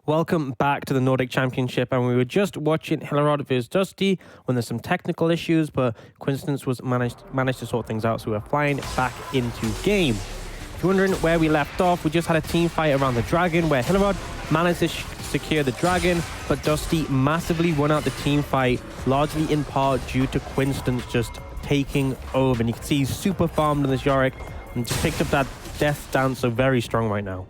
Welcome back to the Nordic Championship, and we were just watching Hillerød vs Dusty when there's some technical issues, but coincidence was managed to sort things out, so we're flying back into game. If you're wondering where we left off, we just had a team fight around the dragon where Hillerød managed to secure the dragon, but Dusty massively won out the team fight, largely in part due to coincidence just taking over. And you can see he's super farmed in this Yorick and just picked up that death dance, so very strong right now.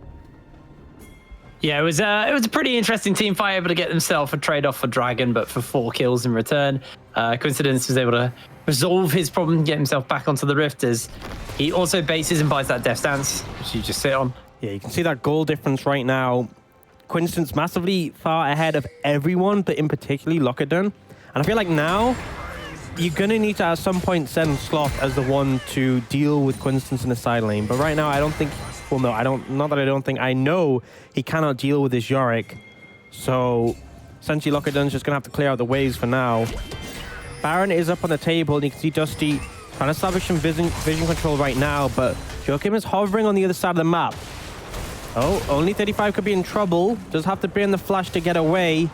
Yeah, it was a pretty interesting team fight, able to get themselves a trade-off for Dragon, but for 4 kills in return. Coincidence was able to resolve his problem, get himself back onto the Rift, as he also bases and buys that Death Dance, which you just sit on. Yeah, you can see that goal difference right now. Coincidence massively far ahead of everyone, but in particularly Lockerdon. And I feel like now you're going to need to at some point send Sloth as the one to deal with Coincidence in the side lane. But right now, I don't think... Well, no, I don't. Not that I don't think. I know he cannot deal with this Yorick. So, essentially, Lockerdon's just going to have to clear out the waves for now. Baron is up on the table, and you can see Dusty trying to establish some vision control right now, but Joachim is hovering on the other side of the map. Oh, only 35 could be in trouble. Does have to burn the flash to get away.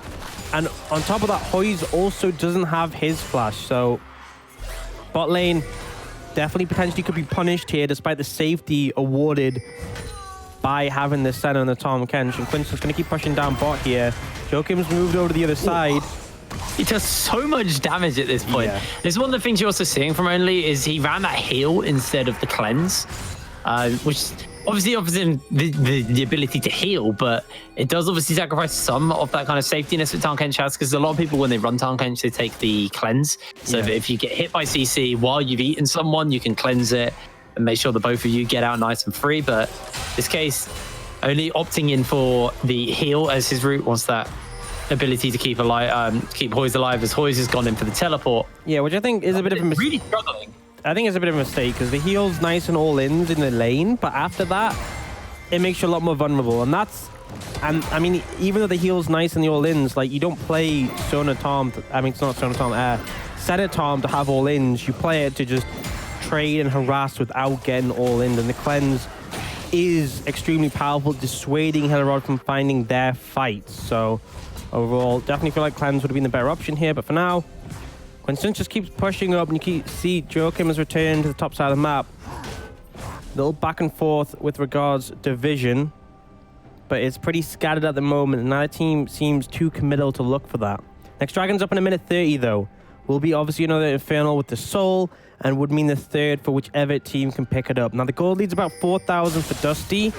And on top of that, Hoyes also doesn't have his flash. So, bot lane definitely potentially could be punished here despite the safety awarded by having this center on the Tom Kench. And Quinton's going to keep pushing down bot here. Joachim's moved over to the other side. He does so much damage at this point. Yeah. This is one of the things you're also seeing from Only is he ran that heal instead of the cleanse, which obviously offers him the ability to heal, but it does obviously sacrifice some of that kind of safetiness that Tahm Kench has, because a lot of people, when they run Tahm Kench, they take the cleanse. So if you get hit by CC while you've eaten someone, you can cleanse it and make sure that both of you get out nice and free. But in this case, Only opting in for the heal as his route, wants that ability to keep alive, keep Hoyes alive, as Hoyes has gone in for the teleport. Yeah, which I think is a bit of a mistake. Really struggling. I think it's a bit of a mistake because the heal's nice and all-ins in the lane, but after that, it makes you a lot more vulnerable. And I mean, even though the heal's nice and the all-ins, like, you don't play Sona Tom, it's not Sona Tom, Senate Tom to have all-ins. You play it to just trade and harass without getting all-in. And the cleanse is extremely powerful, dissuading Hillerød from finding their fights. So overall, definitely feel like cleanse would have been the better option here, but for now, Winston just keeps pushing up, and you see Joachim has returned to the top side of the map. Little back and forth with regards to vision, but it's pretty scattered at the moment, and neither team seems too committal to look for that. Next Dragon's up in a minute 30, though. Will be obviously another Infernal with the Soul, and would mean the third for whichever team can pick it up. Now, the gold lead's about 4,000 for Dusty,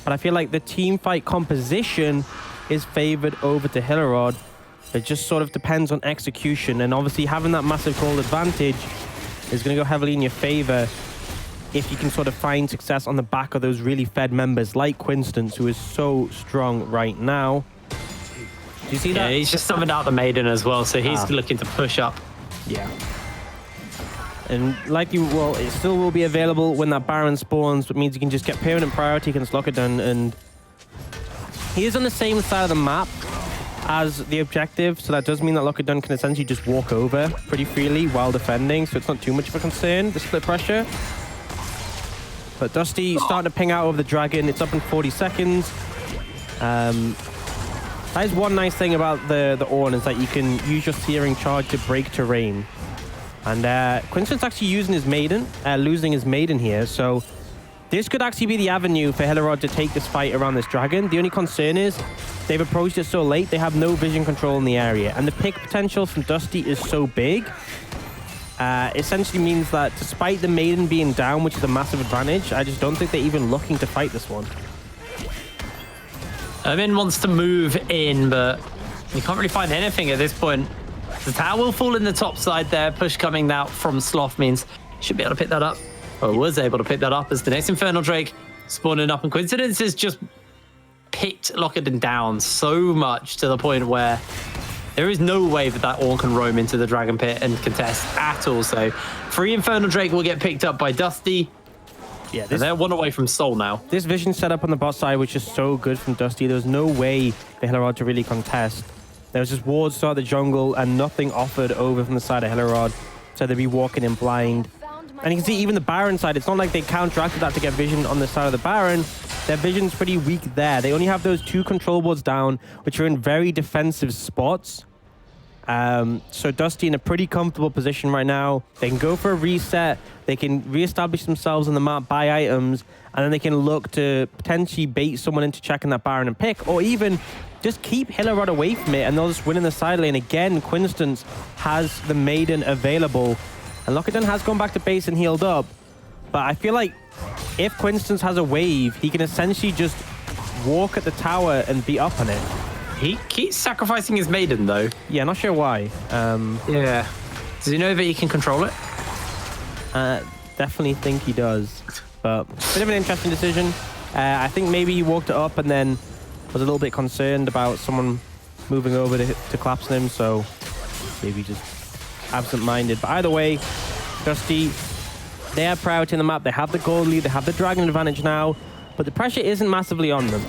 but I feel like the team fight composition is favored over to Hillerød. It just sort of depends on execution, and obviously having that massive gold advantage is going to go heavily in your favor if you can sort of find success on the back of those really fed members like Quinstance, who is so strong right now. Do you see that? Yeah, he's just summoned out the Maiden as well, so he's looking to push up. Yeah. And likely, well, it still will be available when that Baron spawns, which means you can just get permanent priority against Lockerdon, and he is on the same side of the map as the objective, so that does mean that Lockerdon can essentially just walk over pretty freely while defending, so it's not too much of a concern, the split pressure. But Dusty starting to ping out over the Dragon. It's up in 40 seconds. That is one nice thing about the Ornn, is that you can use your Searing Charge to break terrain. And Quinton's actually using his Maiden, losing his Maiden here, so this could actually be the avenue for Hillerød to take this fight around this Dragon. The only concern is they've approached it so late, they have no vision control in the area. And the pick potential from Dusty is so big essentially means that despite the Maiden being down, which is a massive advantage, I just don't think they're even looking to fight this one. Min wants to move in, but you can't really find anything at this point. The tower will fall in the top side there. Push coming out from Sloth means should be able to pick that up. Or was able to pick that up as the next Infernal Drake spawning up. And Coincidence is just picked Lockerdon down so much to the point where there is no way that Ornn can roam into the Dragon Pit and contest at all. So 3 Infernal Drake will get picked up by Dusty. Yeah, and they're 1 away from Soul now. This vision setup on the bot side was just so good from Dusty. There was no way for Hillerød to really contest. There was just wards throughout the jungle and nothing offered over from the side of Hillerød. So they'd be walking in blind. And you can see even the Baron side, it's not like they counteracted that to get vision on the side of the Baron. Their vision's pretty weak there. They only have those 2 control boards down, which are in very defensive spots. So Dusty in a pretty comfortable position right now. They can go for a reset. They can reestablish themselves on the map, buy items, and then they can look to potentially bait someone into checking that Baron and pick, or even just keep Hillerød away from it, and they'll just win in the side lane. Again, Quinstance has the Maiden available, and Lockerdon has gone back to base and healed up. But I feel like if Quinstance has a wave, he can essentially just walk at the tower and be up on it. He keeps sacrificing his Maiden, though. Yeah, not sure why. Yeah. Does he know that he can control it? Definitely think he does. But bit of an interesting decision. I think maybe he walked it up and then was a little bit concerned about someone moving over to collapse him. So maybe just absent-minded. But either way, Dusty, they have priority on the map. They have the gold lead. They have the dragon advantage now. But the pressure isn't massively on them.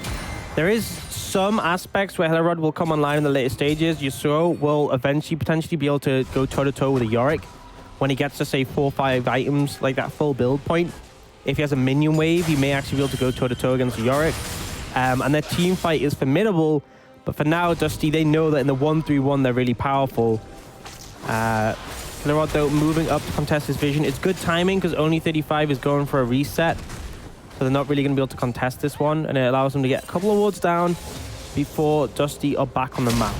There is some aspects where Hillerød will come online in the later stages. Yasuo will eventually potentially be able to go toe-to-toe with a Yorick when he gets to, say, 4 or 5 items, like that full build point. If he has a minion wave, he may actually be able to go toe-to-toe against a Yorick. And their team fight is formidable. But for now, Dusty, they know that in the 1-3-1, they're really powerful. Hillerød, though, moving up to contest his vision. It's good timing because only 35 is going for a reset. So they're not really going to be able to contest this one. And it allows them to get a couple of wards down before Dusty are back on the map.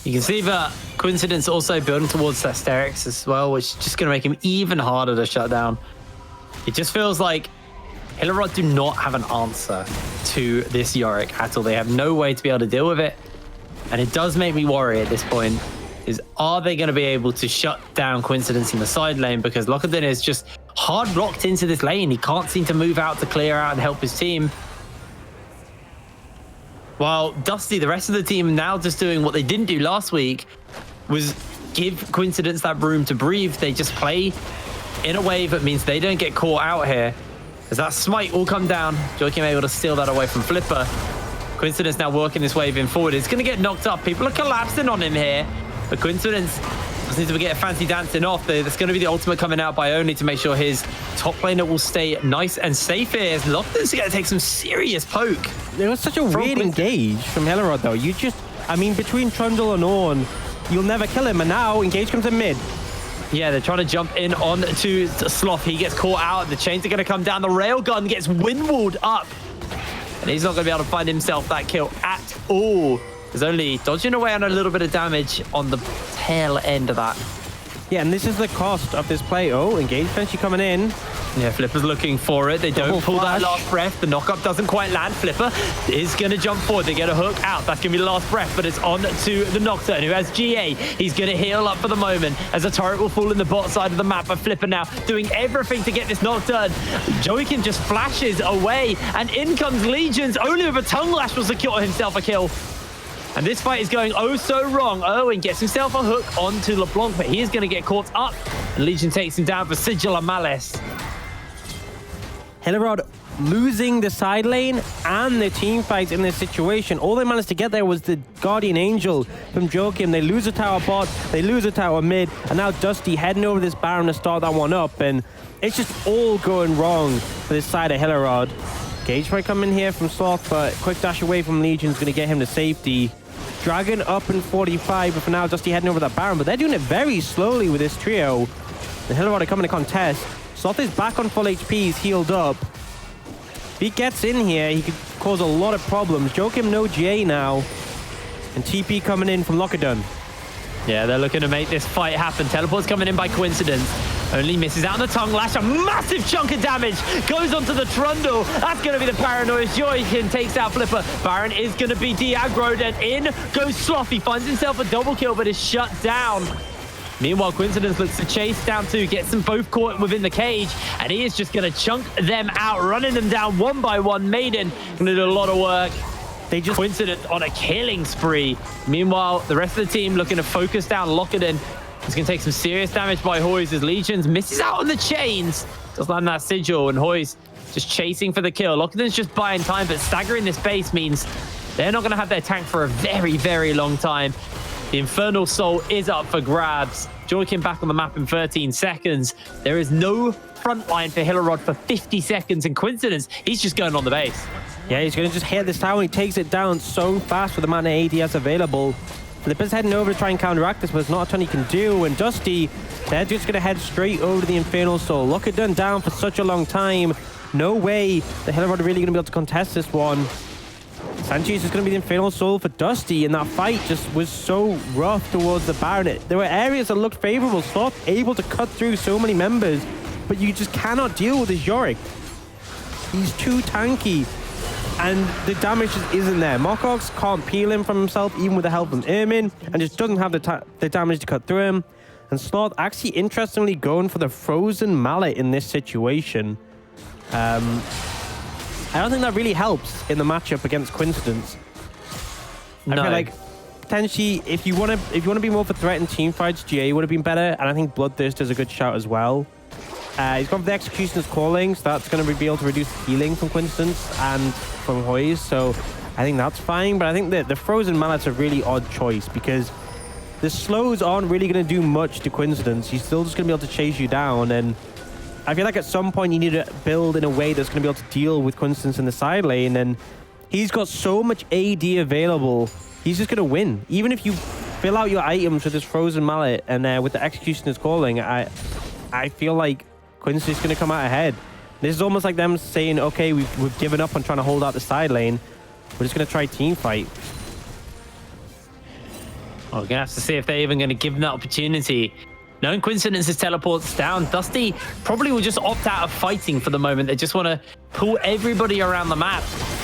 You can see that Coincidence also building towards Asterix as well, which is just going to make him even harder to shut down. It just feels like Hillerød do not have an answer to this Yorick at all. They have no way to be able to deal with it. And it does make me worry at this point, is are they going to be able to shut down Coincidence in the side lane? Because Lockerdon is just hard locked into this lane. He can't seem to move out to clear out and help his team. While Dusty, the rest of the team, now just doing what they didn't do last week, was give Coincidence that room to breathe. They just play in a wave that means they don't get caught out here. As that smite will come down, Joachim able to steal that away from Flipper. Coincidence now working this wave in forward. It's going to get knocked up. People are collapsing on him here. But Coincidence just needs to get a fancy dancing off. There's going to be the ultimate coming out by Only to make sure his top laner will stay nice and safe here. As Lockton's going to take some serious poke. There was such a weird engage from Hillerød, though. You just, I mean, between Trundle and Ornn, you'll never kill him. And now engage comes in mid. Yeah, they're trying to jump in on to Sloth. He gets caught out. The chains are going to come down. The railgun gets windwalled up. And he's not going to be able to find himself that kill at all. There's Only dodging away on a little bit of damage on the tail end of that. Yeah, and this is the cost of this play. Oh, engage potentially coming in. Yeah, Flipper's looking for it. They don't pull that last breath. The knockup doesn't quite land. Flipper is going to jump forward. They get a hook out. That's going to be the last breath, but it's on to the Nocturne, who has GA. He's going to heal up for the moment as a turret will fall in the bot side of the map. But Flipper now doing everything to get this Nocturne. Joachim just flashes away, and in comes Legions. Only with a tongue lash will secure himself a kill. And this fight is going oh so wrong. Owen gets himself a hook onto LeBlanc, but he is going to get caught up. And Legion takes him down for Sigil and Malice. Hillerød losing the side lane and the team fights in this situation. All they managed to get there was the Guardian Angel from Joachim. They lose a tower bot, they lose a tower mid, and now Dusty heading over this Baron to start that one up. And it's just all going wrong for this side of Hillerød. Gage might come in here from Sloth, but quick dash away from Legion's going to get him to safety. Dragon up in 45, but for now Dusty heading over that Baron, but they're doing it very slowly with this trio. The Hillerød are coming to contest. Sloth is back on full HP, he's healed up. If he gets in here, he could cause a lot of problems. Joachim no GA now. And TP coming in from Lockerdon. Yeah, they're looking to make this fight happen. Teleport's coming in by coincidence. Only misses out on the tongue lash. A massive chunk of damage goes onto the Trundle. That's going to be the Paranoia. Joykin takes out Flipper. Baron is going to be de-aggroed, and in goes Sloth. He finds himself a double kill, but is shut down. Meanwhile, Coincidence looks to chase down 2, gets them both caught within the cage, and he is just going to chunk them out, running them down one by one. Maiden going to do a lot of work. They just Coincidence on a killing spree. Meanwhile, the rest of the team looking to focus down Lockett. He's going to take some serious damage by Hoyes as Legions misses out on the chains. Does land that sigil, and Hoyes just chasing for the kill. Locket's just buying time, but staggering this base means they're not going to have their tank for a very, very long time. The Infernal Soul is up for grabs. Joykin back on the map in 13 seconds. There is no front line for Hillerød for 50 seconds. And Coincidence, he's just going on the base. Yeah, he's going to just hit this tower. He takes it down so fast with the amount of AD he has available. Flipper's heading over to try and counteract this, but there's not a ton he can do. And Dusty, they're just going to head straight over to the Infernal Soul. Lockett done down for such a long time. No way the Hillerød are really going to be able to contest this one. Sanchez is going to be the Infernal Soul for Dusty, and that fight just was so rough towards the Baron. There were areas that looked favorable. Sloth able to cut through so many members, but you just cannot deal with his Yorick. He's too tanky, and the damage just isn't there. Mokox can't peel him from himself, even with the help from Ermin, and just doesn't have the damage to cut through him. And Sloth actually, interestingly, going for the Frozen Mallet in this situation. I don't think that really helps in the matchup against Coincidence. No. I feel like potentially, if you want to be more for threat in team fights, GA would have been better, and I think Bloodthirst is a good shout as well. He's gone for the Executioner's Calling, so that's going to be able to reduce healing from Coincidence and from Hoyes, so I think that's fine. But I think that the Frozen Mallet's a really odd choice because the slows aren't really going to do much to Coincidence. He's still just going to be able to chase you down, and I feel like at some point you need to build in a way that's going to be able to deal with Coincidence in the side lane, and he's got so much AD available, he's just going to win. Even if you fill out your items with this Frozen Mallet and with the Executioner's Calling, I feel like Coincidence is going to come out ahead. This is almost like them saying, okay, we've given up on trying to hold out the side lane. We're just going to try team fight. Well, we're going to have to see if they're even going to give them that opportunity. Knowing Coincidence's teleports down, Dusty probably will just opt out of fighting for the moment. They just want to pull everybody around the map.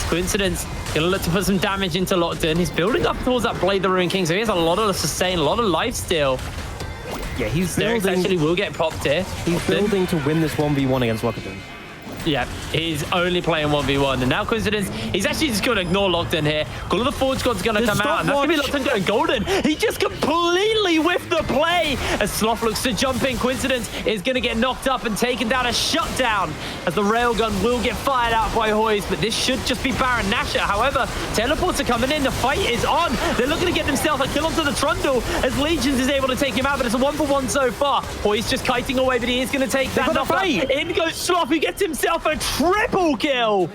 Coincidence going to look to put some damage into Lockdown. He's building up towards that Blade the Ruined King, so he has a lot of sustain, a lot of life still. Yeah, he's building. building. Actually will get popped here. He's building to win this 1v1 against Lockdown. Yeah, he's only playing 1v1. And now Coincidence, he's actually just going to ignore Lockdown here. Call of the Forge God's going to come out, and that's going to be Lockdown going golden. He just completely whiffed the play. As Sloth looks to jump in, Coincidence is going to get knocked up and taken down. A shutdown as the railgun will get fired out by Hoyes, but this should just be Baron Nashor. However, teleports are coming in. The fight is on. They're looking to get themselves a kill onto the Trundle as Legions is able to take him out, but it's a 1-for-1 so far. Hoyes just kiting away, but he is going to take that knockdown. In goes Sloth, who gets himself a triple kill.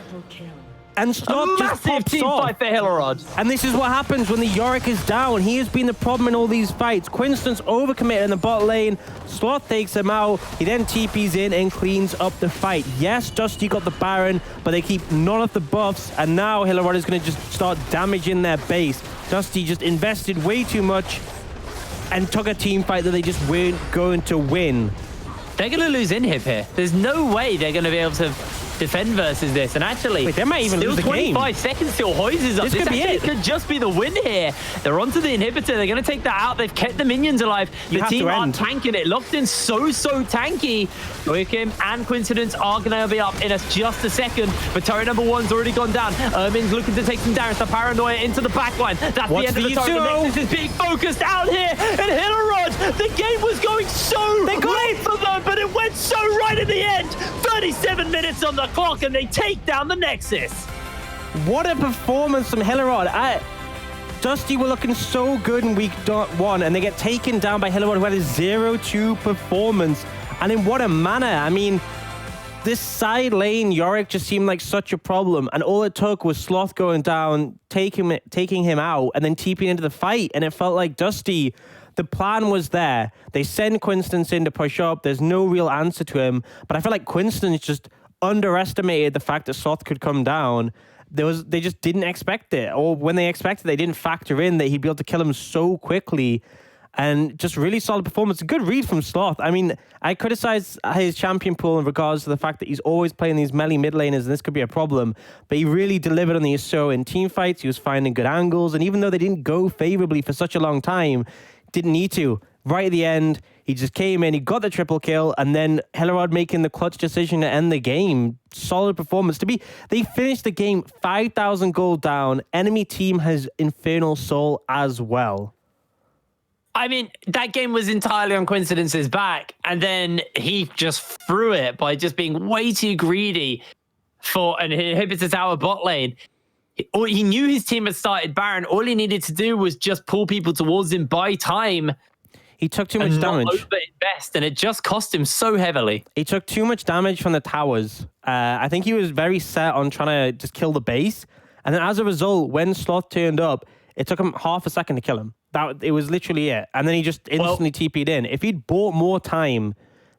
And Sloth just massive team fight for Hillerød. And this is what happens when the Yorick is down. He has been the problem in all these fights. Coincidence overcommitted in the bot lane. Sloth takes him out. He then TPs in and cleans up the fight. Yes, Dusty got the Baron, but they keep none of the buffs. And now Hillerød is going to just start damaging their base. Dusty just invested way too much and took a team fight that they just weren't going to win. They're going to lose inhib here. There's no way they're going to be able to defend versus this. And actually, wait, they might even lose the game. 25 seconds till Hoyes is up. This could just be the win here. They're onto the inhibitor. They're going to take that out. They've kept the minions alive. The team are tanking it. Locked in so tanky. Joachim and Coincidence are going to be up in just a second. But turret number 1's already gone down. Ermin's looking to take some damage. The Paranoia into the backline. That's the end of the turret. The Nexus is being focused out here. And Hillerød, the game was going so great for them, but it went so right at the end. 37 minutes on the clock, and they take down the Nexus. What a performance from Hillerød. Dusty were looking so good in week 1, and they get taken down by Hillerød, who had a 0-2 performance. And in what a manner. I mean, this side lane, Yorick just seemed like such a problem, and all it took was Sloth going down, taking him out, and then TPing into the fight, and it felt like Dusty, the plan was there. They send Coincidence in to push up. There's no real answer to him, but I feel like Coincidence just underestimated the fact that Sloth could come down. They just didn't expect it, or when they expected, they didn't factor in that he'd be able to kill him so quickly. And just really solid performance. A good read from Sloth. I mean, I criticize his champion pool in regards to the fact that he's always playing these melee mid laners, and this could be a problem. But he really delivered on the Yasuo in team fights. He was finding good angles. And even though they didn't go favorably for such a long time, didn't need to. Right at the end, he just came in, he got the triple kill, and then Hillerød making the clutch decision to end the game. Solid performance. They finished the game 5,000 gold down. Enemy team has Infernal Soul as well. I mean, that game was entirely on Coincidence's back, and then he just threw it by just being way too greedy for an inhibitor tower bot lane. He knew his team had started Baron. All he needed to do was just pull people towards him, buy time. He took too much damage. Not overinvest, and it just cost him so heavily. He took too much damage from the towers. I think he was very set on trying to just kill the base, and then as a result, when Sloth turned up, it took him half a second to kill him. It was literally it. And then he just instantly TP'd in. If he'd bought more time,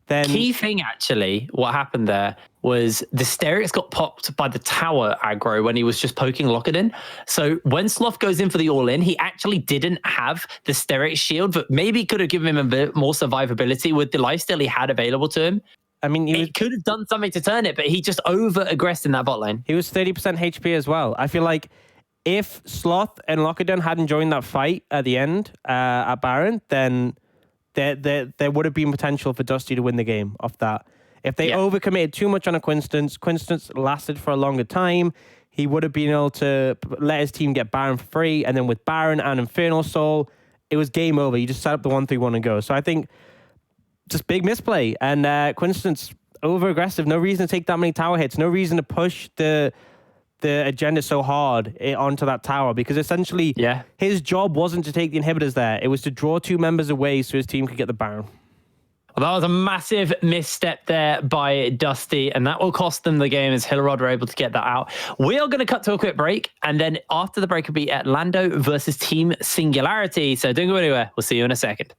then... Key thing, actually, what happened there was the Sterix got popped by the tower aggro when he was just poking Lockett. So when Sloth goes in for the all-in, he actually didn't have the Sterix shield, but maybe could have given him a bit more survivability with the lifesteal he had available to him. I mean, he could have done something to turn it, but he just over-aggressed in that bot lane. He was 30% HP as well. I feel like if Sloth and Lockeden hadn't joined that fight at the end at Baron, then there would have been potential for Dusty to win the game off that. If they overcommitted too much on a Coinstance lasted for a longer time, he would have been able to let his team get Baron for free. And then with Baron and Infernal Soul, it was game over. You just set up the 1-3-1 and go. So I think just big misplay. And Coinstance over-aggressive. No reason to take that many tower hits. No reason to push the agenda so hard onto that tower, because essentially his job wasn't to take the inhibitors there. It was to draw 2 members away so his team could get the Baron. Well, that was a massive misstep there by Dusty, and that will cost them the game as Hillerød were able to get that out. We are going to cut to a quick break, and then after the break will be at Lando versus Team Singularity. So don't go anywhere. We'll see you in a second.